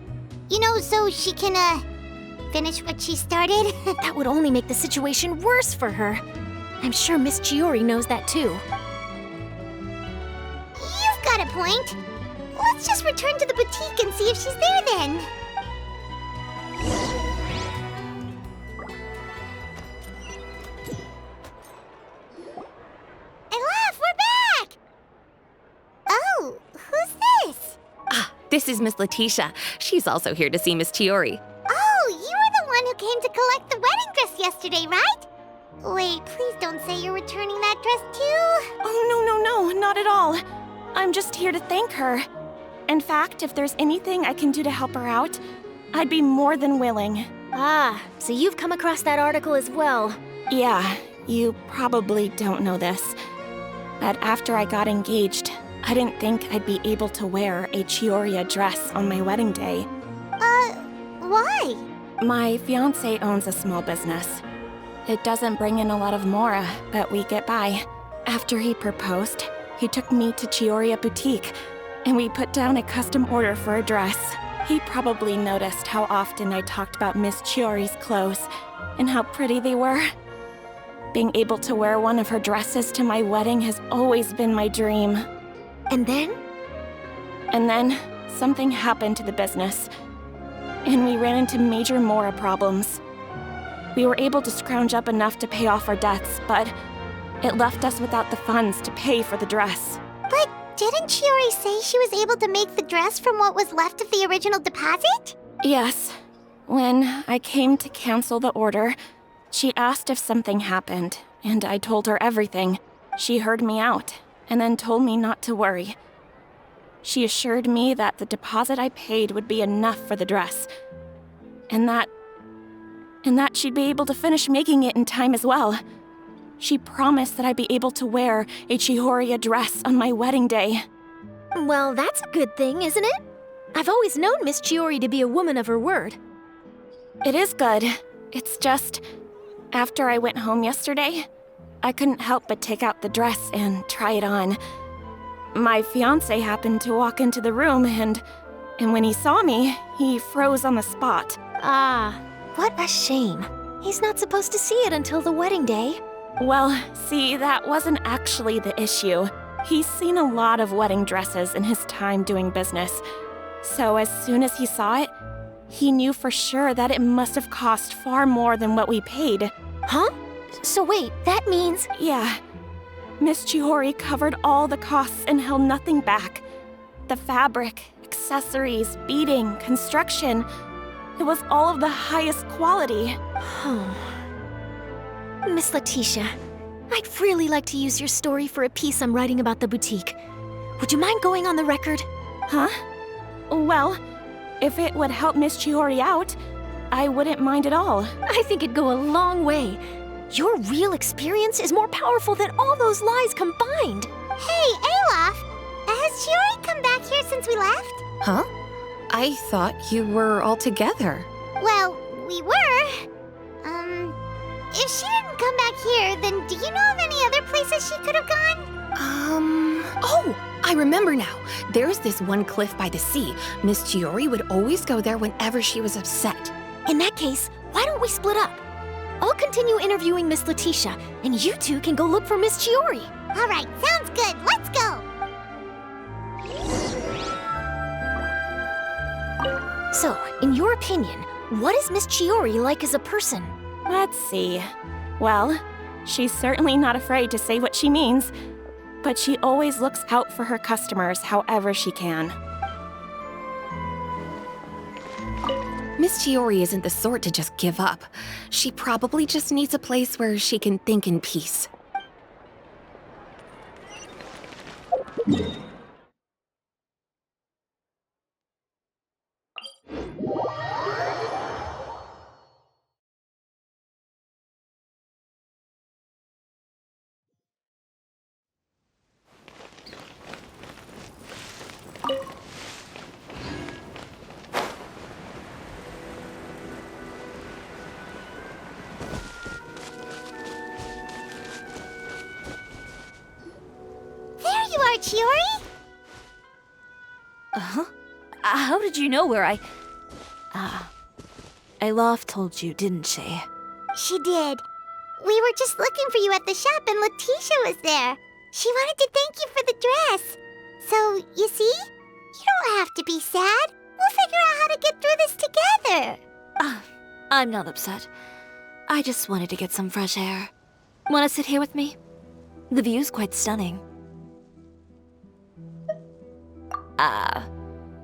You know, so she can, finish what she started? That would only make the situation worse for her. I'm sure Miss Chiori knows that too. You've got a point. Let's just return to the boutique and see if she's there then. This is Miss Letitia. She's also here to see Miss Chiori. Oh, you were the one who came to collect the wedding dress yesterday, right? Wait, please don't say you're returning that dress too. Oh, no, not at all. I'm just here to thank her. In fact, if there's anything I can do to help her out, I'd be more than willing. Ah, so you've come across that article as well. Yeah, you probably don't know this, but after I got engaged, I didn't think I'd be able to wear a Chioriya dress on my wedding day. Why? My fiancé owns a small business. It doesn't bring in a lot of mora, but we get by. After he proposed, he took me to Chioriya Boutique, and we put down a custom order for a dress. He probably noticed how often I talked about Miss Chiori's clothes and how pretty they were. Being able to wear one of her dresses to my wedding has always been my dream. And then? And then, something happened to the business, and we ran into major mora problems. We were able to scrounge up enough to pay off our debts, but it left us without the funds to pay for the dress. But didn't Chiori say she was able to make the dress from what was left of the original deposit? Yes. When I came to cancel the order, she asked if something happened, and I told her everything. She heard me out, and then told me not to worry. She assured me that the deposit I paid would be enough for the dress, and that she'd be able to finish making it in time as well. She promised that I'd be able to wear a Chioriya dress on my wedding day. Well, that's a good thing, isn't it? I've always known Miss Chiori to be a woman of her word. It is good. It's just, after I went home yesterday, I couldn't help but take out the dress and try it on. My fiancé happened to walk into the room and when he saw me, he froze on the spot. Ah, what a shame. He's not supposed to see it until the wedding day. Well, see, that wasn't actually the issue. He's seen a lot of wedding dresses in his time doing business. So as soon as he saw it, he knew for sure that it must have cost far more than what we paid. Huh? So wait, that means... Yeah. Miss Chiori covered all the costs and held nothing back. The fabric, accessories, beading, construction. It was all of the highest quality. Miss Letitia, I'd really like to use your story for a piece I'm writing about the boutique. Would you mind going on the record? Huh? Well, if it would help Miss Chiori out, I wouldn't mind at all. I think it'd go a long way. Your real experience is more powerful than all those lies combined. Hey, Olaf! Has Chiori come back here since we left? Huh? I thought you were all together. Well, we were. If she didn't come back here, then do you know of any other places she could have gone? Oh, I remember now. There's this one cliff by the sea. Miss Chiori would always go there whenever she was upset. In that case, why don't we split up? I'll continue interviewing Miss Letitia, and you two can go look for Miss Chiori. All right, sounds good. Let's go. So, in your opinion, what is Miss Chiori like as a person? Let's see. Well, she's certainly not afraid to say what she means, but she always looks out for her customers however she can. Miss Chiori isn't the sort to just give up. She probably just needs a place where she can think in peace. Chiori? Uh-huh. How did you know where Eilaf told you, didn't she? She did. We were just looking for you at the shop and Letitia was there. She wanted to thank you for the dress. So, you see? You don't have to be sad. We'll figure out how to get through this together. I'm not upset. I just wanted to get some fresh air. Want to sit here with me? The view's quite stunning.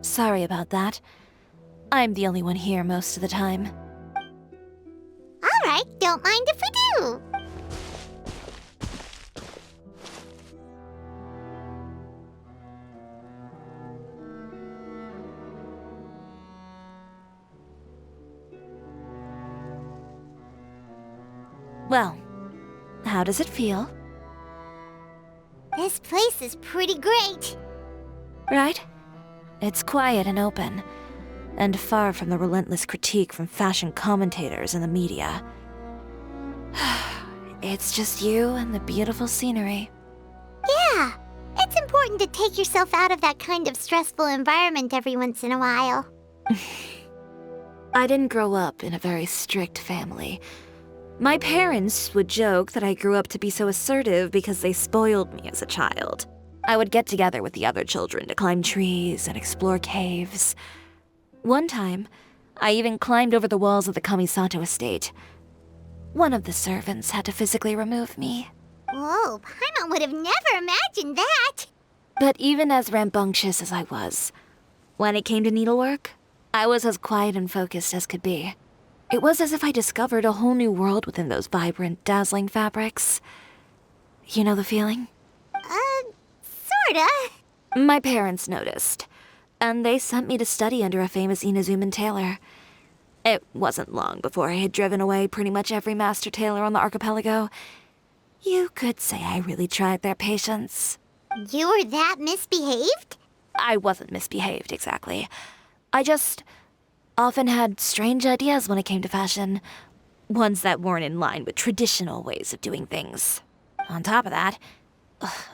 Sorry about that. I'm the only one here most of the time. All right, don't mind if we do. Well, how does it feel? This place is pretty great. Right? It's quiet and open. and far from the relentless critique from fashion commentators and the media. It's just you and the beautiful scenery. Yeah, it's important to take yourself out of that kind of stressful environment every once in a while. I didn't grow up in a very strict family. My parents would joke that I grew up to be so assertive because they spoiled me as a child. I would get together with the other children to climb trees and explore caves. One time, I even climbed over the walls of the Kamisato estate. One of the servants had to physically remove me. Whoa, Paimon would have never imagined that! But even as rambunctious as I was, when it came to needlework, I was as quiet and focused as could be. It was as if I discovered a whole new world within those vibrant, dazzling fabrics. You know the feeling? Sorta. My parents noticed, and they sent me to study under a famous Inazuman tailor. It wasn't long before I had driven away pretty much every master tailor on the archipelago. You could say I really tried their patience. You were that misbehaved? I wasn't misbehaved, exactly. I just often had strange ideas when it came to fashion. Ones that weren't in line with traditional ways of doing things. On top of that,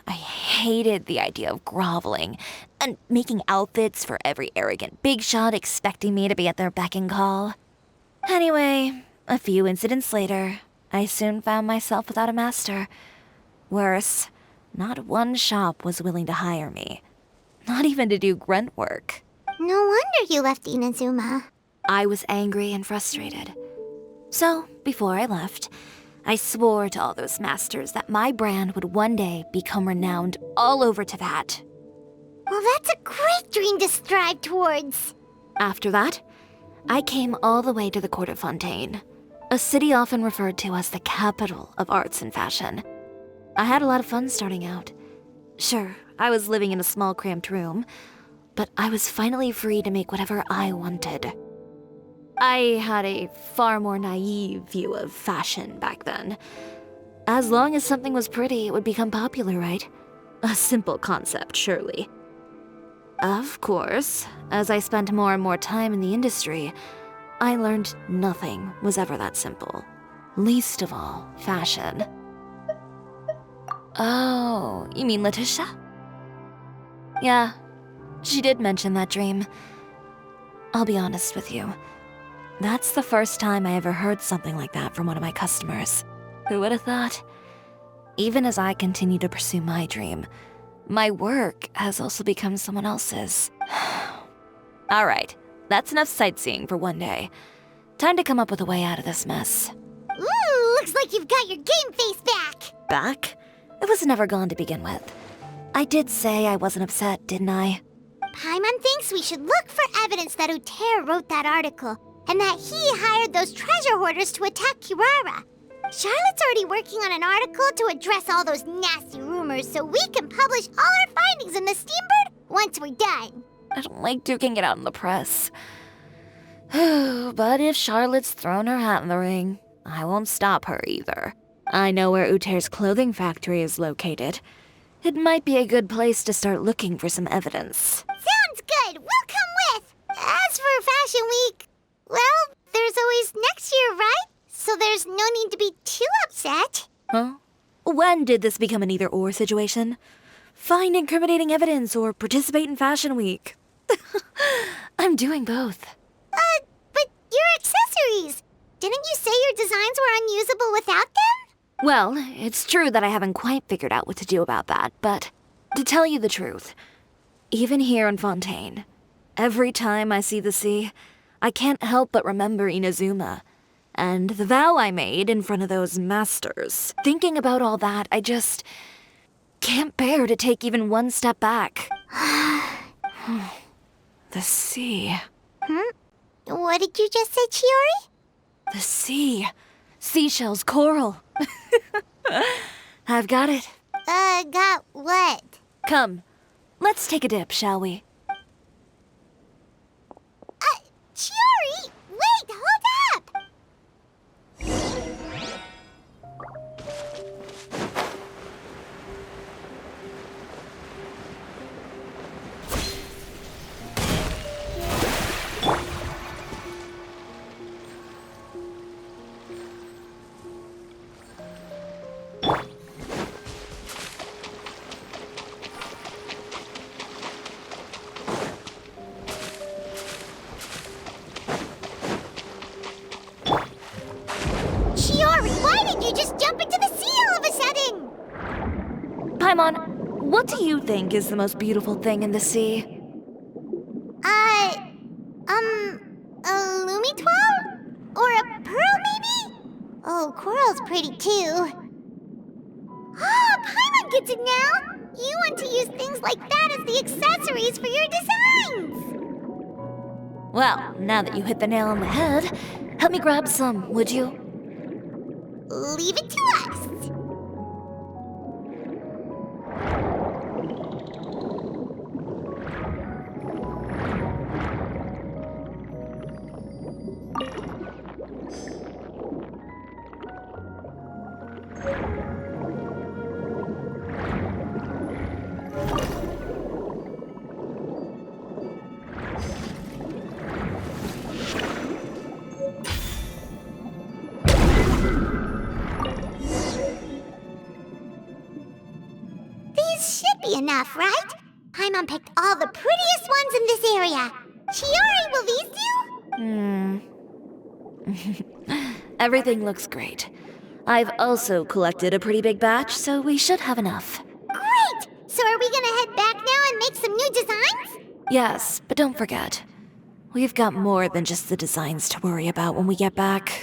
I hated the idea of groveling and making outfits for every arrogant big shot expecting me to be at their beck and call. Anyway, a few incidents later, I soon found myself without a master. Worse, not one shop was willing to hire me. Not even to do grunt work. No wonder you left Inazuma. I was angry and frustrated. So, before I left, I swore to all those masters that my brand would one day become renowned all over Teyvat. Well, that's a great dream to strive towards. After that, I came all the way to the court of Fontaine, a city often referred to as the capital of arts and fashion. I had a lot of fun starting out. Sure, I was living in a small cramped room, but I was finally free to make whatever I wanted. I had a far more naive view of fashion back then. As long as something was pretty, it would become popular, right? A simple concept, surely. Of course, as I spent more and more time in the industry, I learned nothing was ever that simple. Least of all, fashion. Oh, you mean Letitia? Yeah, she did mention that dream. I'll be honest with you. That's the first time I ever heard something like that from one of my customers. Who would have thought? Even as I continue to pursue my dream, my work has also become someone else's. Alright, that's enough sightseeing for one day. Time to come up with a way out of this mess. Ooh, looks like you've got your game face back! Back? It was never gone to begin with. I did say I wasn't upset, didn't I? Paimon thinks we should look for evidence that Uter wrote that article, and that he hired those treasure hoarders to attack Kirara. Charlotte's already working on an article to address all those nasty rumors so we can publish all our findings in the Steambird once we're done. I don't like duking it out in the press. But if Charlotte's thrown her hat in the ring, I won't stop her either. I know where Uter's clothing factory is located. It might be a good place to start looking for some evidence. Sounds good! We'll come with! As for Fashion Week, well, there's always next year, right? So there's no need to be too upset. Huh? When did this become an either-or situation? Find incriminating evidence or participate in Fashion Week. I'm doing both. But your accessories! Didn't you say your designs were unusable without them? Well, it's true that I haven't quite figured out what to do about that, but to tell you the truth, even here in Fontaine, every time I see the sea, I can't help but remember Inazuma, and the vow I made in front of those masters. Thinking about all that, I just can't bear to take even one step back. The sea. What did you just say, Chiori? The sea. Seashells, coral. I've got it. Got what? Come, let's take a dip, shall we? Chiori! Wait, hold up! What do you think is the most beautiful thing in the sea? A lumitoile? Or a pearl, maybe? Oh, coral's pretty too. Ah, Paimon gets it now! You want to use things like that as the accessories for your designs! Well, now that you hit the nail on the head, help me grab some, would you? Leave it to us! Enough, right? Paimon picked all the prettiest ones in this area. Chiori, will these do? Everything looks great. I've also collected a pretty big batch, so we should have enough. Great! So are we gonna head back now and make some new designs? Yes, but don't forget, we've got more than just the designs to worry about when we get back.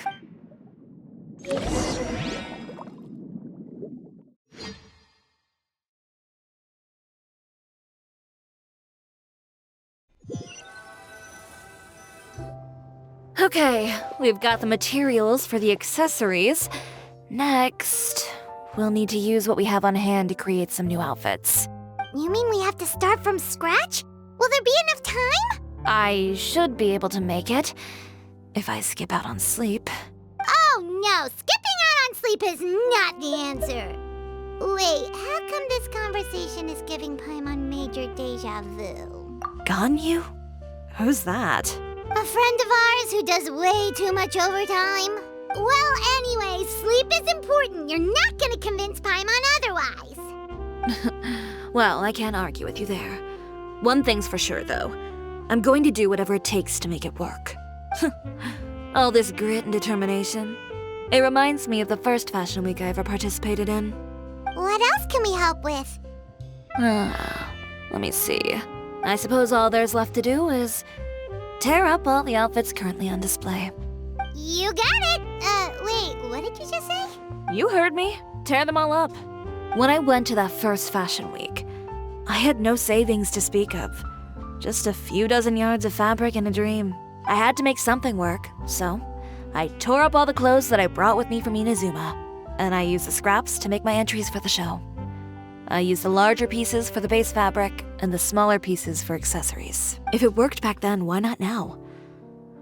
Okay, we've got the materials for the accessories. Next, we'll need to use what we have on hand to create some new outfits. You mean we have to start from scratch? Will there be enough time? I should be able to make it, if I skip out on sleep. Oh no, skipping out on sleep is not the answer. Wait, how come this conversation is giving Paimon major deja vu? Ganyu? Who's that? A friend of ours who does way too much overtime. Well, anyway, sleep is important. You're not gonna convince Paimon otherwise. Well, I can't argue with you there. One thing's for sure, though. I'm going to do whatever it takes to make it work. All this grit and determination. It reminds me of the first fashion week I ever participated in. What else can we help with? Let me see. I suppose all there's left to do is tear up all the outfits currently on display. You got it! Wait, what did you just say? You heard me. Tear them all up. When I went to that first fashion week, I had no savings to speak of. Just a few dozen yards of fabric and a dream. I had to make something work, so I tore up all the clothes that I brought with me from Inazuma, and I used the scraps to make my entries for the show. I used the larger pieces for the base fabric and the smaller pieces for accessories. If it worked back then, why not now?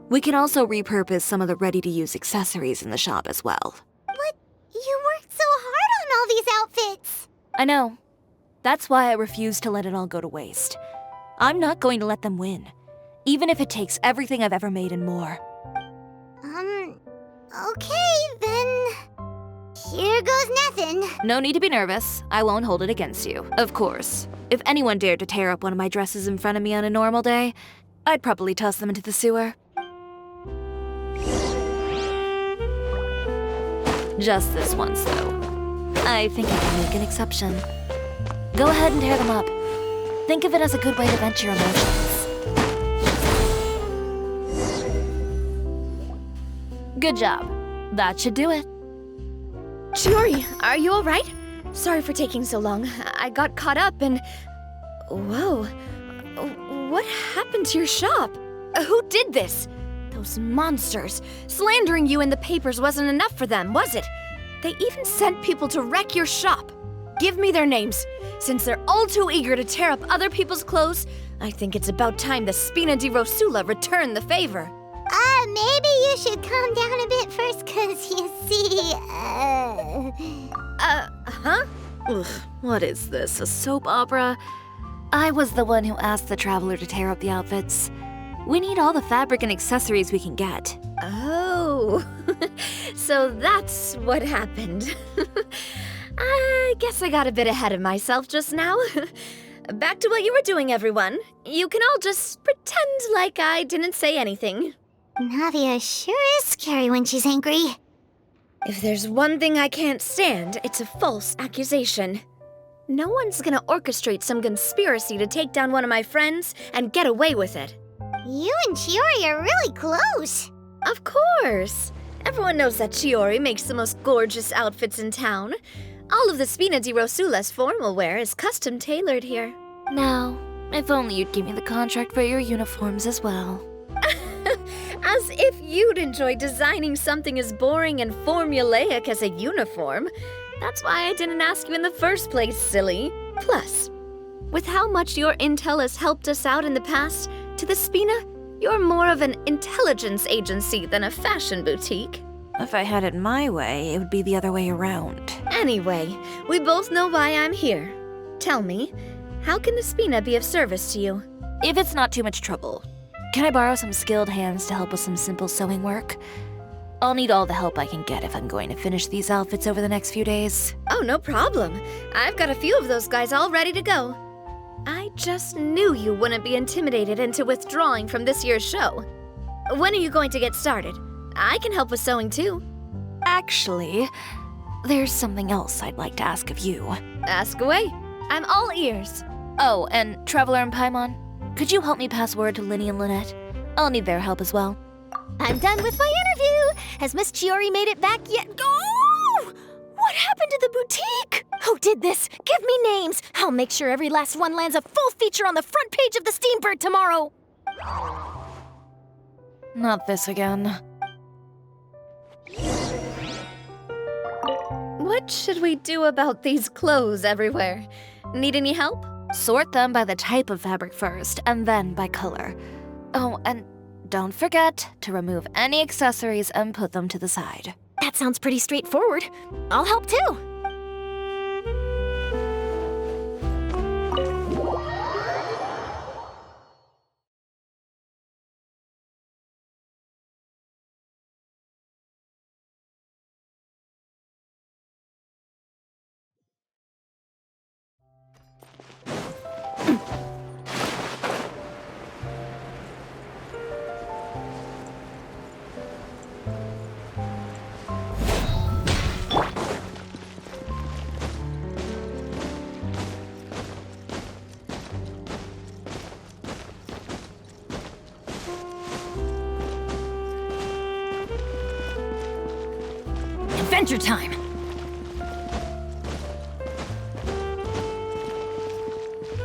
We can also repurpose some of the ready-to-use accessories in the shop as well. But you worked so hard on all these outfits! I know. That's why I refuse to let it all go to waste. I'm not going to let them win, even if it takes everything I've ever made and more. Okay, then... Here goes nothing. No need to be nervous. I won't hold it against you. Of course, if anyone dared to tear up one of my dresses in front of me on a normal day, I'd probably toss them into the sewer. Just this once, though. I think I can make an exception. Go ahead and tear them up. Think of it as a good way to vent your emotions. Good job. That should do it. Chiori, are you alright? Sorry for taking so long. I got caught up and... Whoa. What happened to your shop? Who did this? Those monsters. Slandering you in the papers wasn't enough for them, was it? They even sent people to wreck your shop. Give me their names. Since they're all too eager to tear up other people's clothes, I think it's about time the Spina di Rosula return the favor. Maybe you should calm down a bit first, cause you see, Huh? Ugh, what is this, a soap opera? I was the one who asked the traveler to tear up the outfits. We need all the fabric and accessories we can get. Oh, so that's what happened. I guess I got a bit ahead of myself just now. Back to what you were doing, everyone. You can all just pretend like I didn't say anything. Navia sure is scary when she's angry. If there's one thing I can't stand, it's a false accusation. No one's gonna orchestrate some conspiracy to take down one of my friends and get away with it. You and Chiori are really close. Of course! Everyone knows that Chiori makes the most gorgeous outfits in town. All of the Spina di Rosula's formal wear is custom tailored here. Now, if only you'd give me the contract for your uniforms as well. As if you'd enjoy designing something as boring and formulaic as a uniform. That's why I didn't ask you in the first place, silly. Plus, with how much your intel has helped us out in the past, to the Spina, you're more of an intelligence agency than a fashion boutique. If I had it my way, it would be the other way around. Anyway, we both know why I'm here. Tell me, how can the Spina be of service to you? If it's not too much trouble, can I borrow some skilled hands to help with some simple sewing work? I'll need all the help I can get if I'm going to finish these outfits over the next few days. Oh, no problem. I've got a few of those guys all ready to go. I just knew you wouldn't be intimidated into withdrawing from this year's show. When are you going to get started? I can help with sewing too. Actually, there's something else I'd like to ask of you. Ask away. I'm all ears. Oh, and Traveler and Paimon, could you help me pass word to Linny and Lynette? I'll need their help as well. I'm done with my interview. Has Miss Chiori made it back yet? Oh! What happened to the boutique? Who did this? Give me names. I'll make sure every last one lands a full feature on the front page of the Steambird tomorrow. Not this again. What should we do about these clothes everywhere? Need any help? Sort them by the type of fabric first, and then by color. Oh, and don't forget to remove any accessories and put them to the side. That sounds pretty straightforward. I'll help too. Adventure time!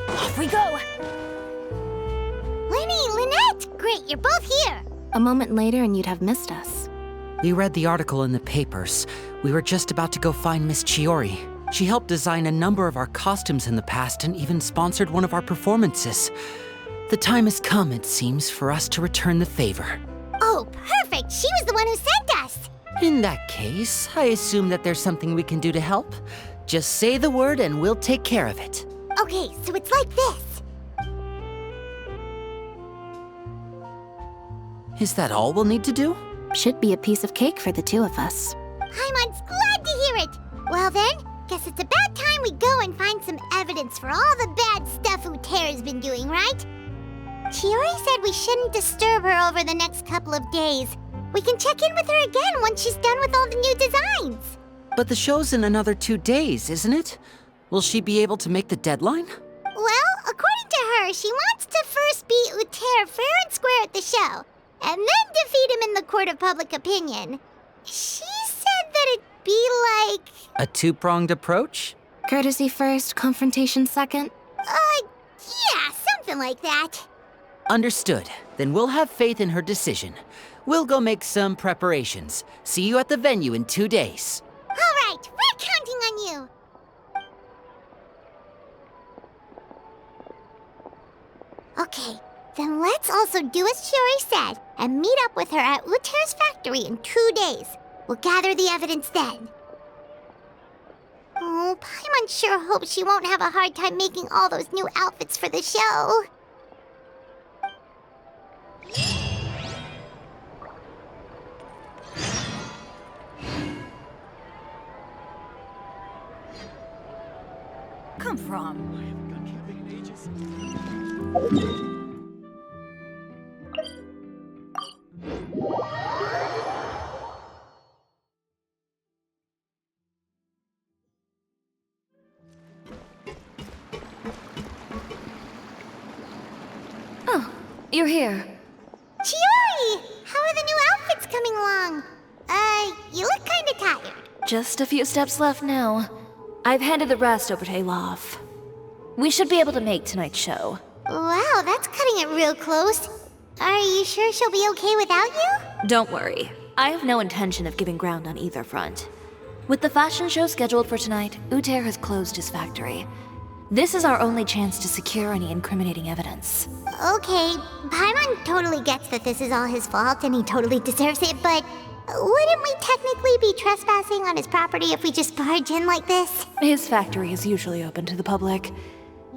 Off we go! Linny, Lynette! Great, you're both here. A moment later and you'd have missed us. We read the article in the papers. We were just about to go find Miss Chiori. She helped design a number of our costumes in the past and even sponsored one of our performances. The time has come, it seems, for us to return the favor. Oh, perfect! She was the one who sent us! In that case, I assume that there's something we can do to help. Just say the word and we'll take care of it. Okay, so it's like this. Is that all we'll need to do? Should be a piece of cake for the two of us. Paimon's glad to hear it. Well then, guess it's about time we go and find some evidence for all the bad stuff Utera's been doing, right? Chiori said we shouldn't disturb her over the next couple of days. We can check in with her again once she's done with all the new designs. But the show's in another 2 days, isn't it? Will she be able to make the deadline? Well, according to her, she wants to first beat Utera fair and square at the show, and then defeat him in the court of public opinion. She said that it'd be like... A two-pronged approach? Courtesy first, confrontation second? Yeah, something like that. Understood. Then we'll have faith in her decision. We'll go make some preparations. See you at the venue in 2 days. All right, we're counting on you. Okay, then let's also do as Chiori said and meet up with her at Utera's factory in 2 days. We'll gather the evidence then. Oh, Paimon sure hopes she won't have a hard time making all those new outfits for the show. Conform. you're here. Chiori! How are the new outfits coming along? You look kinda tired. Just a few steps left now. I've handed the rest over to Olaf. We should be able to make tonight's show. Wow, that's cutting it real close. Are you sure she'll be okay without you? Don't worry. I have no intention of giving ground on either front. With the fashion show scheduled for tonight, Uter has closed his factory. This is our only chance to secure any incriminating evidence. Okay, Paimon totally gets that this is all his fault and he totally deserves it, but wouldn't we technically be trespassing on his property if we just barge in like this? His factory is usually open to the public.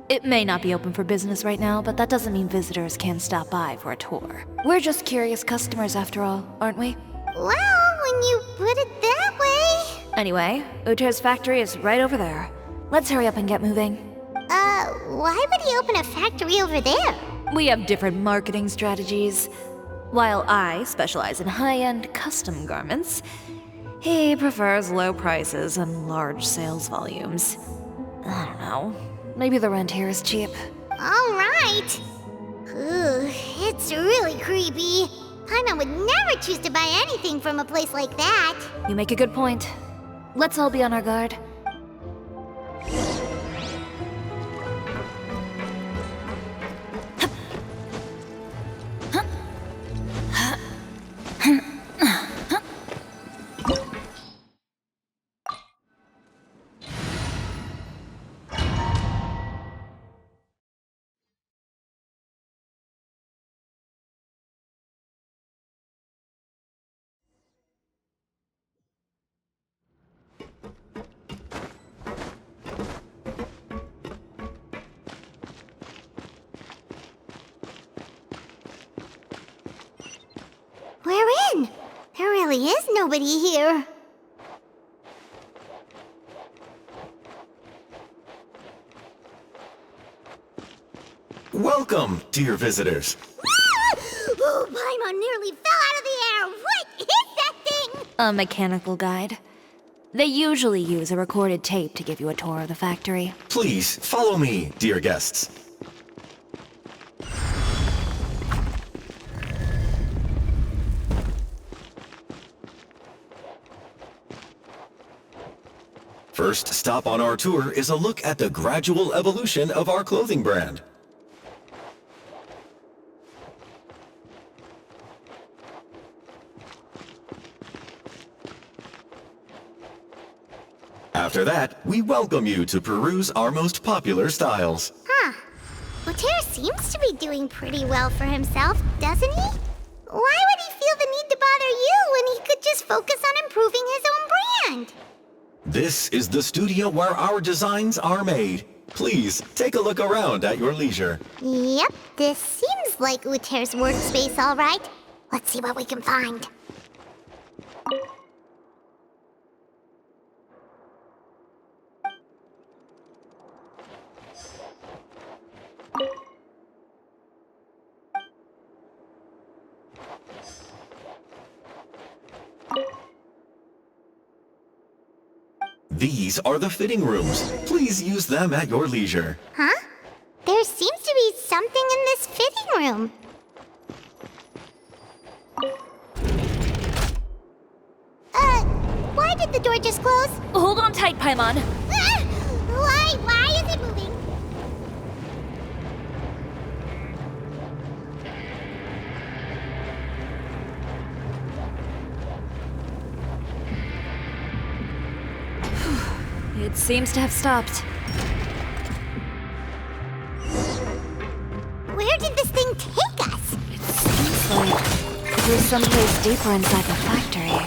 It may not be open for business right now, but that doesn't mean visitors can't stop by for a tour. We're just curious customers after all, aren't we? Well, when you put it that way... Anyway, Uter's factory is right over there. Let's hurry up and get moving. Why would he open a factory over there? We have different marketing strategies. While I specialize in high-end custom garments, he prefers low prices and large sales volumes. I don't know. Maybe the rent here is cheap. Alright. It's really creepy. Paimon would never choose to buy anything from a place like that. You make a good point. Let's all be on our guard. We're in. There really is nobody here. Welcome, dear visitors. Oh, Paimon nearly fell out of the air. What is that thing? A mechanical guide. They usually use a recorded tape to give you a tour of the factory. Please, follow me, dear guests. First stop on our tour is a look at the gradual evolution of our clothing brand. After that, we welcome you to peruse our most popular styles. Huh. Uter seems to be doing pretty well for himself, doesn't he? Why would he feel the need to bother you when he could just focus on improving his own brand? This is the studio where our designs are made. Please, take a look around at your leisure. Yep, this seems like Uter's workspace, all right. Let's see what we can find. These are the fitting rooms. Please use them at your leisure. Huh? There seems to be something in this fitting room. Why did the door just close? Hold on tight, Paimon. Why is it moving? It seems to have stopped. Where did this thing take us? It seems like it was someplace deeper inside the factory.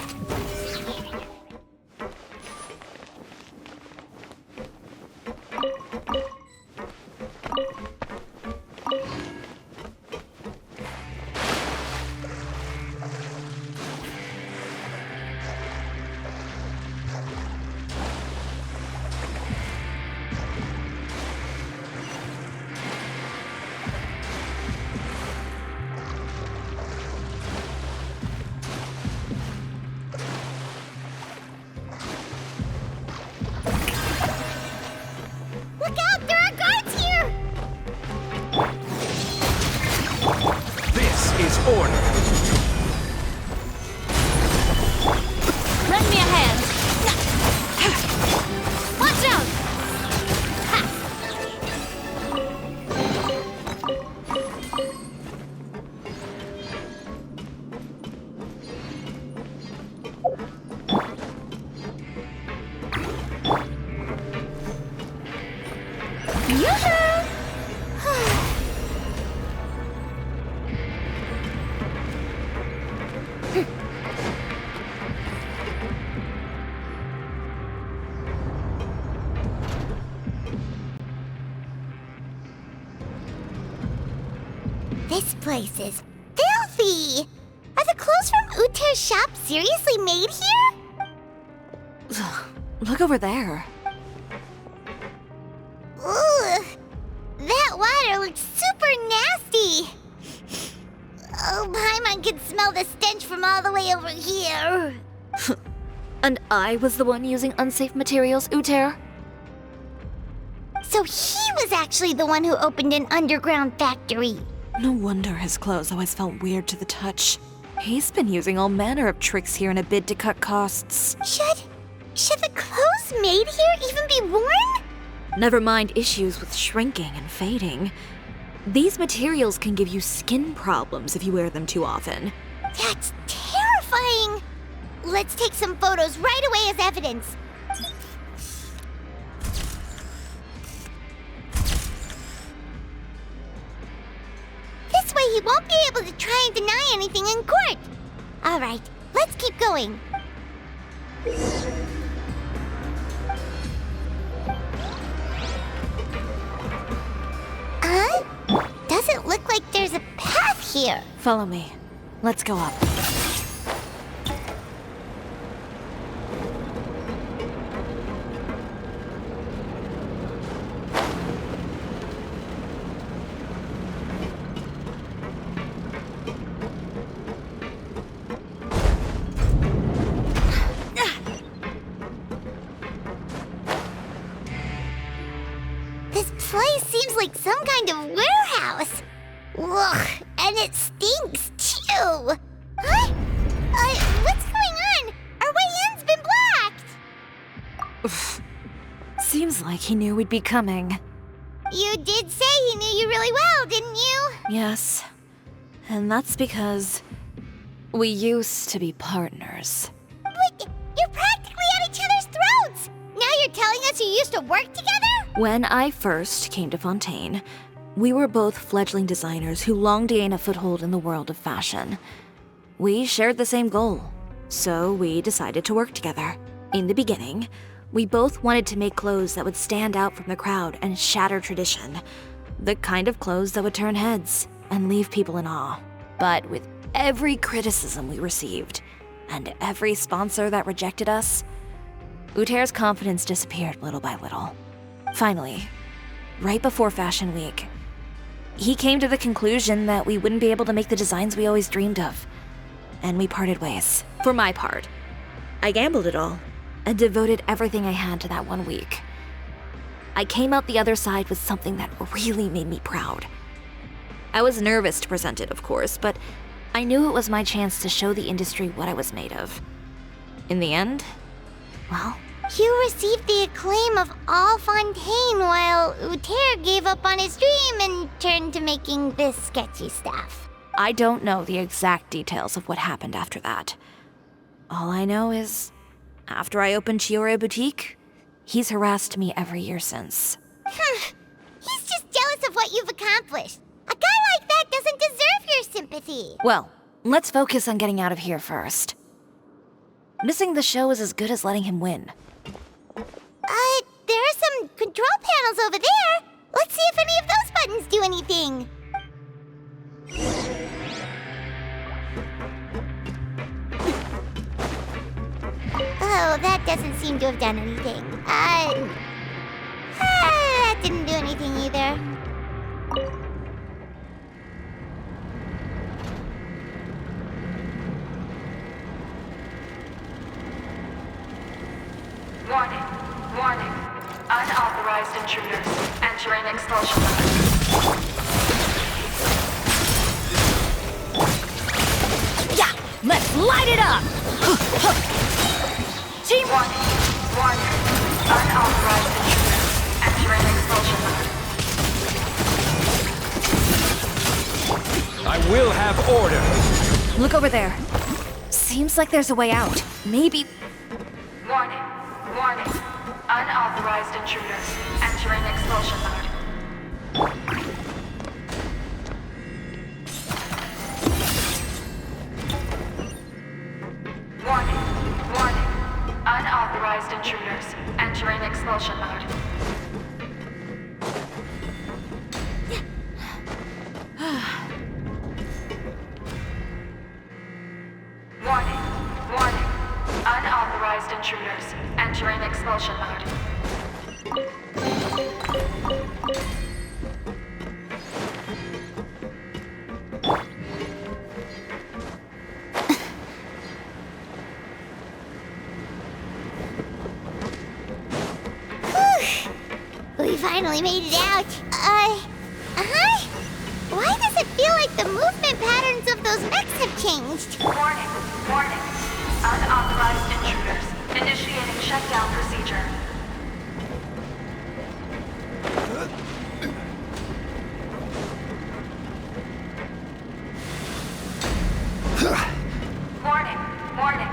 This place is filthy! Are the clothes from Uter's shop seriously made here? Look over there. Ugh! That water looks super nasty! Oh, Paimon can smell the stench from all the way over here. And I was the one using unsafe materials, Uter? So he was actually the one who opened an underground factory. No wonder his clothes always felt weird to the touch. He's been using all manner of tricks here in a bid to cut costs. Should the clothes made here even be worn? Never mind issues with shrinking and fading. These materials can give you skin problems if you wear them too often. That's terrifying! Let's take some photos right away as evidence. This way he won't be able to try and deny anything in court. All right, let's keep going. Doesn't look like there's a path here. Follow me. Let's go up. This place seems like some kind of warehouse. Ugh, and it stinks too. Huh? What's going on? Our way in's been blocked. Seems like he knew we'd be coming. You did say he knew you really well, didn't you? Yes. And that's because we used to be partners. But you're practically at each other's throats. Now you're telling us you used to work together? When I first came to Fontaine, we were both fledgling designers who longed to gain a foothold in the world of fashion. We shared the same goal, so we decided to work together. In the beginning, we both wanted to make clothes that would stand out from the crowd and shatter tradition. The kind of clothes that would turn heads and leave people in awe. But with every criticism we received, and every sponsor that rejected us, Uter's confidence disappeared little by little. Finally, right before Fashion Week, he came to the conclusion that we wouldn't be able to make the designs we always dreamed of, and we parted ways. For my part, I gambled it all and devoted everything I had to that 1 week. I came out the other side with something that really made me proud. I was nervous to present it, of course, but I knew it was my chance to show the industry what I was made of. In the end, well, you received the acclaim of all Fontaine while Uter gave up on his dream and turned to making this sketchy stuff. I don't know the exact details of what happened after that. All I know is, after I opened Chioriya Boutique, he's harassed me every year since. He's just jealous of what you've accomplished. A guy like that doesn't deserve your sympathy. Well, let's focus on getting out of here first. Missing the show is as good as letting him win. There are some control panels over there. Let's see if any of those buttons do anything. Oh, that doesn't seem to have done anything. That didn't do anything either. Warning. Warning. Unauthorized intruders entering expulsion limit. Yeah! Let's light it up! Team warning. Warning. Unauthorized intruders entering expulsion limit. I will have order. Look over there. Seems like there's a way out. Maybe... Warning. Warning. Unauthorized intruders entering expulsion mode. intruders. Entering expulsion mode. Warning. Warning. Unauthorized intruders. Entering expulsion mode. We finally made it out. Why does it feel like the movement patterns of those mechs have changed? Warning. Warning. Unauthorized intruders. Initiating shutdown procedure. Warning. Warning.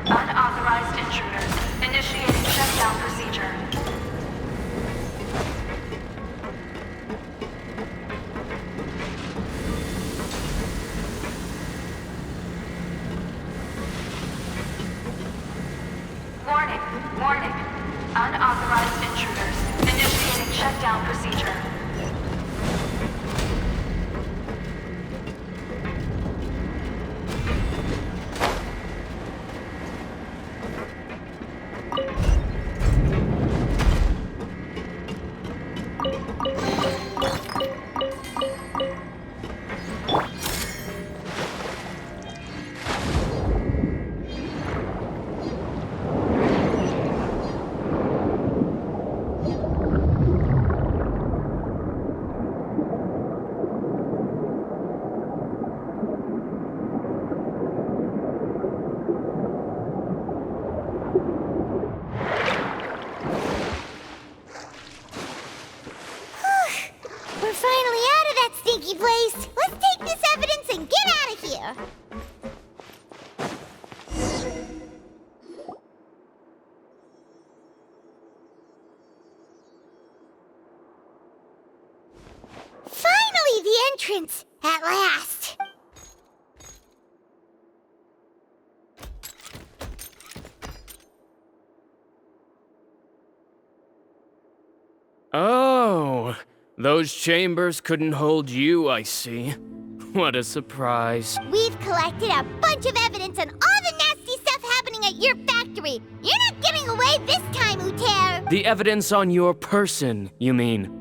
Unauthorized intruders. Initiating shutdown procedure. Warning. Warning. Unauthorized intruders. Initiating shutdown procedure. We're finally out of that stinky place. Let's take this evidence and get out of here. Finally, the entrance! At last! Oh, those chambers couldn't hold you, I see. What a surprise. We've collected a bunch of evidence on all the nasty stuff happening at your factory. You're not getting away this time, Uter. The evidence on your person, you mean?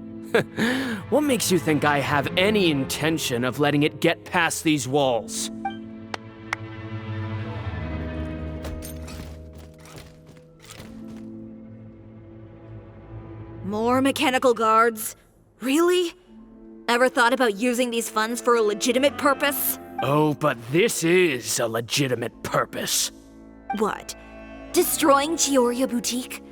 What makes you think I have any intention of letting it get past these walls? More mechanical guards? Really? Ever thought about using these funds for a legitimate purpose? Oh, but this is a legitimate purpose. What? Destroying Chioriya Boutique?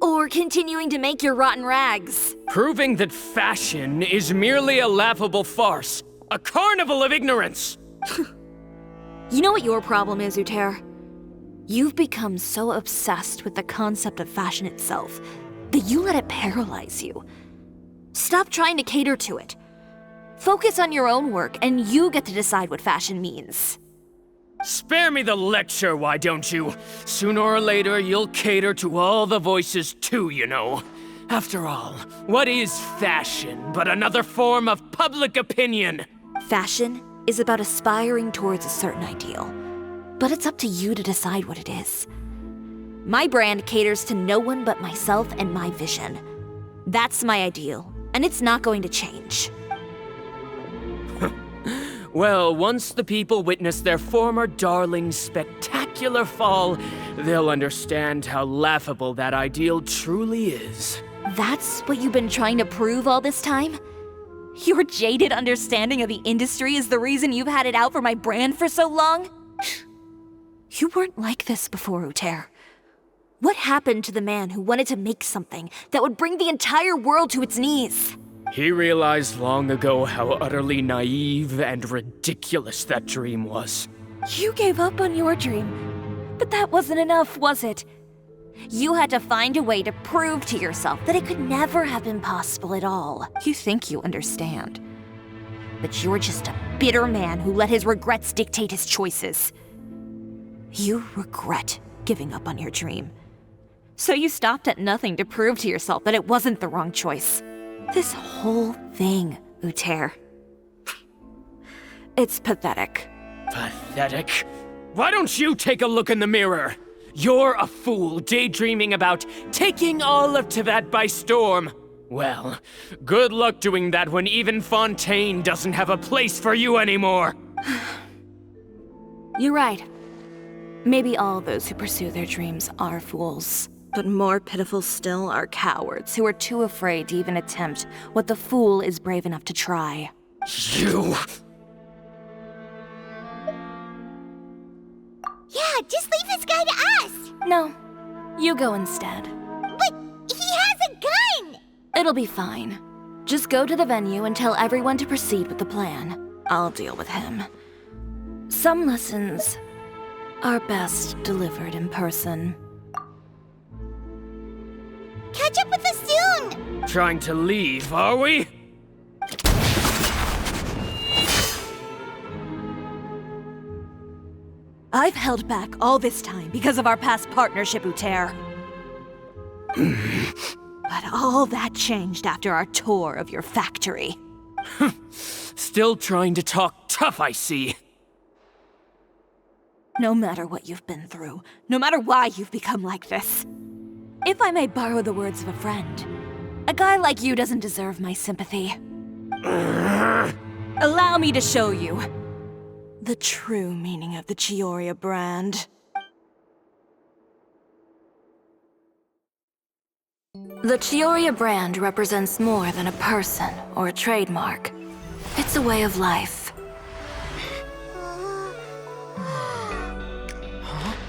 Or continuing to make your rotten rags? Proving that fashion is merely a laughable farce. A carnival of ignorance! You know what your problem is, Uter? You've become so obsessed with the concept of fashion itself that you let it paralyze you. Stop trying to cater to it. Focus on your own work, and you get to decide what fashion means. Spare me the lecture, why don't you? Sooner or later, you'll cater to all the voices too, you know. After all, what is fashion but another form of public opinion? Fashion is about aspiring towards a certain ideal, but it's up to you to decide what it is. My brand caters to no one but myself and my vision. That's my ideal, and it's not going to change. Well, once the people witness their former darling's spectacular fall, they'll understand how laughable that ideal truly is. That's what you've been trying to prove all this time? Your jaded understanding of the industry is the reason you've had it out for my brand for so long? You weren't like this before, Uter. What happened to the man who wanted to make something that would bring the entire world to its knees? He realized long ago how utterly naive and ridiculous that dream was. You gave up on your dream, but that wasn't enough, was it? You had to find a way to prove to yourself that it could never have been possible at all. You think you understand, but you're just a bitter man who let his regrets dictate his choices. You regret giving up on your dream. So you stopped at nothing to prove to yourself that it wasn't the wrong choice. This whole thing, Uter. It's pathetic. Pathetic? Why don't you take a look in the mirror? You're a fool daydreaming about taking all of Teyvat by storm. Well, good luck doing that when even Fontaine doesn't have a place for you anymore. You're right. Maybe all those who pursue their dreams are fools. But more pitiful still are cowards who are too afraid to even attempt what the fool is brave enough to try. You... Yeah, just leave this guy to us! No, you go instead. But he has a gun! It'll be fine. Just go to the venue and tell everyone to proceed with the plan. I'll deal with him. Some lessons are best delivered in person. Catch up with us soon! Trying to leave, are we? I've held back all this time because of our past partnership, Uter. But all that changed after our tour of your factory. Still trying to talk tough, I see. No matter what you've been through, no matter why you've become like this, if I may borrow the words of a friend, a guy like you doesn't deserve my sympathy. Allow me to show you the true meaning of the Chioriya brand. The Chioriya brand represents more than a person or a trademark. It's a way of life.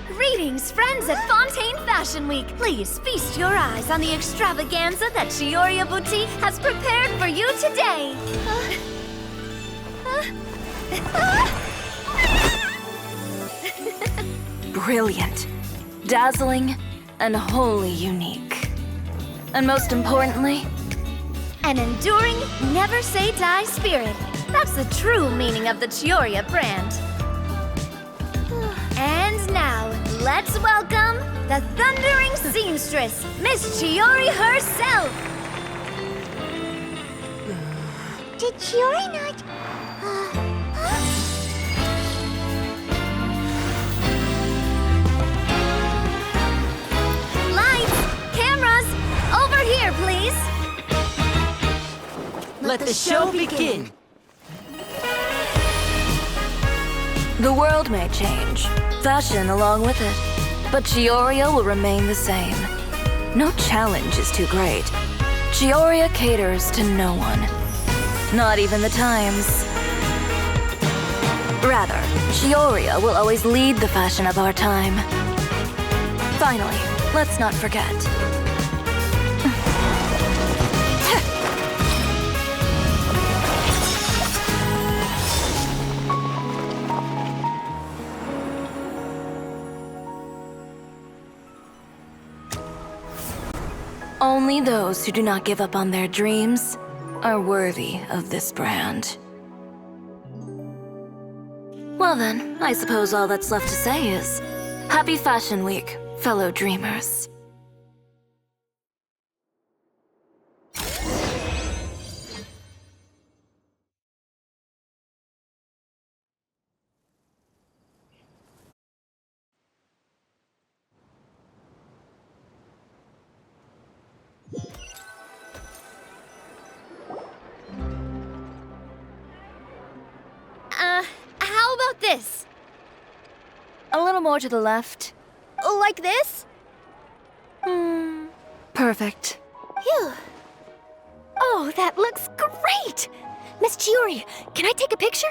Greetings, friends at Fontaine Fashion Week. Please feast your eyes on the extravaganza that Chioriya Boutique has prepared for you today. Brilliant, dazzling, and wholly unique. And most importantly, an enduring, never-say-die spirit. That's the true meaning of the Chioriya brand. And now, let's welcome the thundering seamstress, Miss Chiori herself! Did Chiori not... Lights! Cameras! Over here, please! Let the show begin! The world may change, fashion along with it, but Chioriya will remain the same. No challenge is too great. Chioriya caters to no one, not even the times. Rather, Chioriya will always lead the fashion of our time. Finally, let's not forget. Only those who do not give up on their dreams are worthy of this brand. Well then, I suppose all that's left to say is, Happy Fashion Week, fellow dreamers. How about this? A little more to the left. Like this? Perfect. Phew. Oh, that looks great! Miss Chiori, can I take a picture?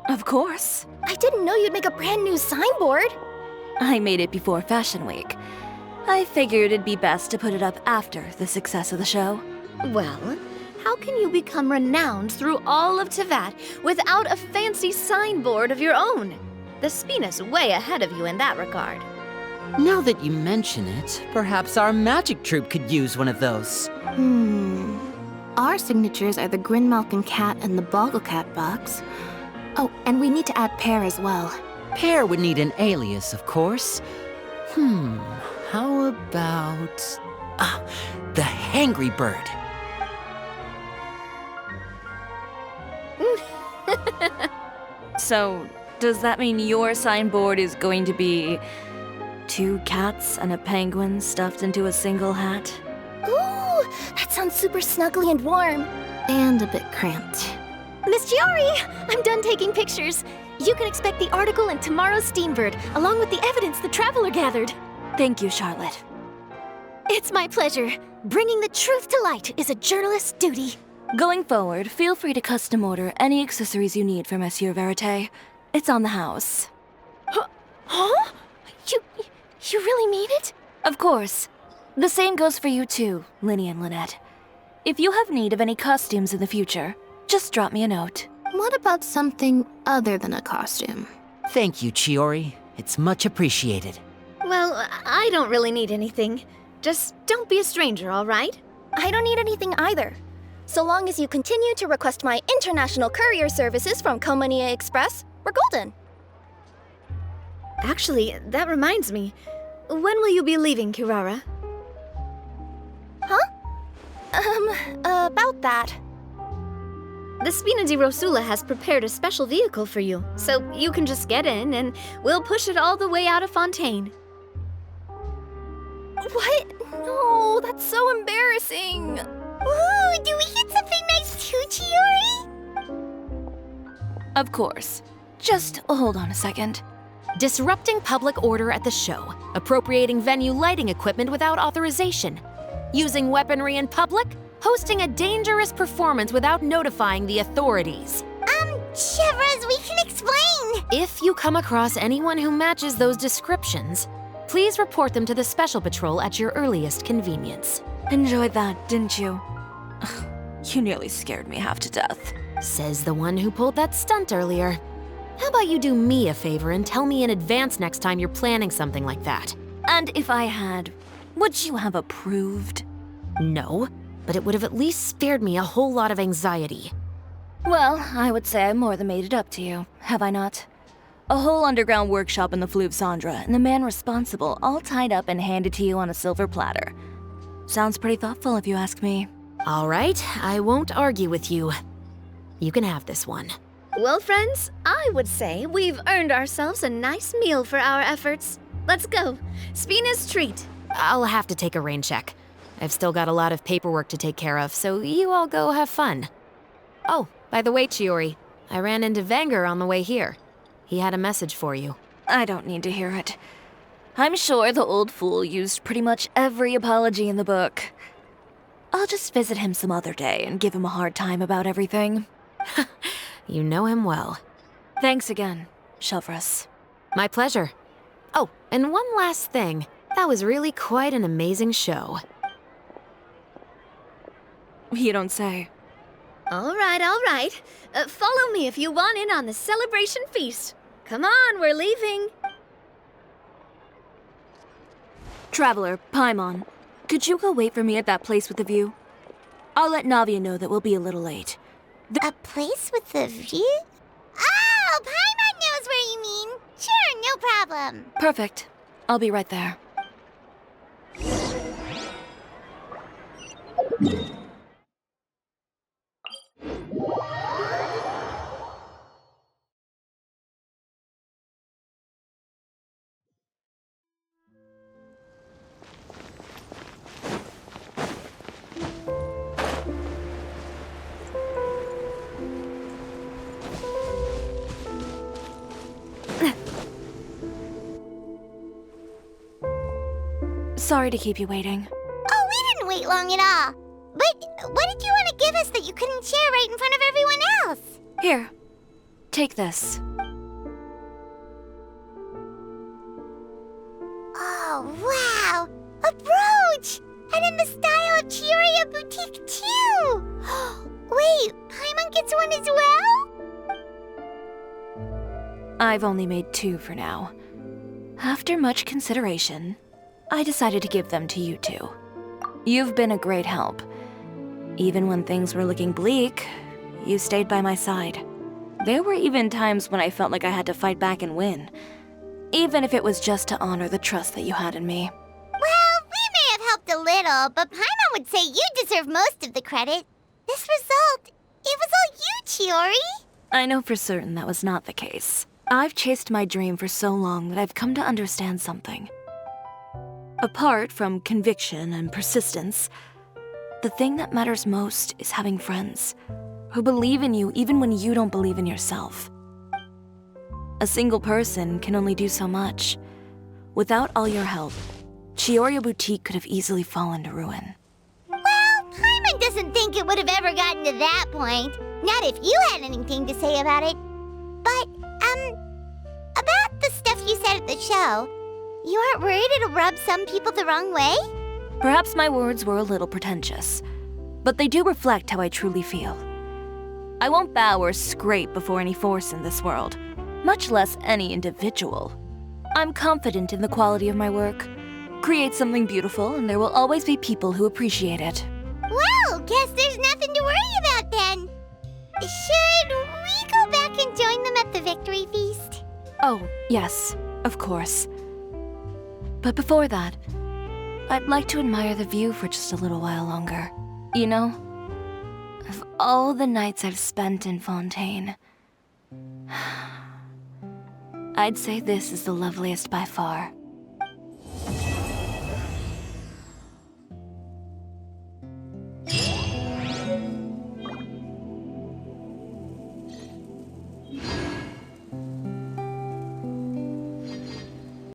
Of course. I didn't know you'd make a brand new signboard. I made it before Fashion Week. I figured it'd be best to put it up after the success of the show. Well, how can you become renowned through all of Teyvat without a fancy signboard of your own? The Spina's way ahead of you in that regard. Now that you mention it, perhaps our magic troupe could use one of those. Our signatures are the Grinmalkin cat and the Bogglecat box. Oh, and we need to add Pear as well. Pear would need an alias, of course. how about... the hangry bird. So, does that mean your signboard is going to be 2 cats and a penguin stuffed into a single hat? Ooh, that sounds super snuggly and warm. And a bit cramped. Miss Chiori, I'm done taking pictures. You can expect the article in tomorrow's Steambird, along with the evidence the Traveler gathered. Thank you, Charlotte. It's my pleasure. Bringing the truth to light is a journalist's duty. Going forward, feel free to custom order any accessories you need for Monsieur Verite. It's on the house. Huh? You really mean it? Of course. The same goes for you too, Linny and Lynette. If you have need of any costumes in the future, just drop me a note. What about something other than a costume? Thank you, Chiori. It's much appreciated. Well, I don't really need anything. Just don't be a stranger, all right? I don't need anything either. So long as you continue to request my international courier services from Komania Express, we're golden. Actually, that reminds me. When will you be leaving, Kirara? Huh? About that. The Spina di Rosula has prepared a special vehicle for you, so you can just get in and we'll push it all the way out of Fontaine. What? No, that's so embarrassing. Ooh, do we get something nice too, Chiori? Of course. Just hold on a second. Disrupting public order at the show, appropriating venue lighting equipment without authorization, using weaponry in public, hosting a dangerous performance without notifying the authorities. Shivers, we can explain! If you come across anyone who matches those descriptions, please report them to the Special Patrol at your earliest convenience. Enjoyed that, didn't you? Ugh, you nearly scared me half to death. Says the one who pulled that stunt earlier. How about you do me a favor and tell me in advance next time you're planning something like that? And if I had, would you have approved? No, but it would have at least spared me a whole lot of anxiety. Well, I would say I more than made it up to you, have I not? A whole underground workshop in the Fleuve Cendra, and the man responsible all tied up and handed to you on a silver platter. Sounds pretty thoughtful if you ask me. All right, I won't argue with you. You can have this one. Well, friends, I would say we've earned ourselves a nice meal for our efforts. Let's go. Spina's treat. I'll have to take a rain check. I've still got a lot of paperwork to take care of, so you all go have fun. Oh, by the way, Chiori, I ran into Vanger on the way here. He had a message for you. I don't need to hear it. I'm sure the old fool used pretty much every apology in the book. I'll just visit him some other day and give him a hard time about everything. You know him well. Thanks again, Shelvrus. My pleasure. Oh, and one last thing. That was really quite an amazing show. You don't say. All right. Follow me if you want in on the celebration feast. Come on, we're leaving. Traveler, Paimon, could you go wait for me at that place with the view? I'll let Navia know that we'll be a little late. A place with the view? Oh, Paimon knows where you mean. Sure, no problem. Perfect. I'll be right there. Sorry to keep you waiting. Oh, we didn't wait long at all. But what did you want to give us that you couldn't share right in front of everyone else? Here, take this. Oh, wow! A brooch! And in the style of Chioriya Boutique, too! Wait, Paimon gets one as well? I've only made 2 for now. After much consideration, I decided to give them to you two. You've been a great help. Even when things were looking bleak, you stayed by my side. There were even times when I felt like I had to fight back and win, even if it was just to honor the trust that you had in me. Well, little, but Paimon would say you deserve most of the credit. This result, it was all you, Chiori. I know for certain that was not the case. I've chased my dream for so long that I've come to understand something. Apart from conviction and persistence, the thing that matters most is having friends who believe in you even when you don't believe in yourself. A single person can only do so much. Without all your help, Chioriya Boutique could have easily fallen to ruin. Well, Paimon doesn't think it would have ever gotten to that point. Not if you had anything to say about it. But, about the stuff you said at the show, you aren't worried it'll rub some people the wrong way? Perhaps my words were a little pretentious, but they do reflect how I truly feel. I won't bow or scrape before any force in this world, much less any individual. I'm confident in the quality of my work. Create something beautiful, and there will always be people who appreciate it. Well, guess there's nothing to worry about then. Should we go back and join them at the victory feast? Oh, yes, of course. But before that, I'd like to admire the view for just a little while longer. You know, of all the nights I've spent in Fontaine, I'd say this is the loveliest by far.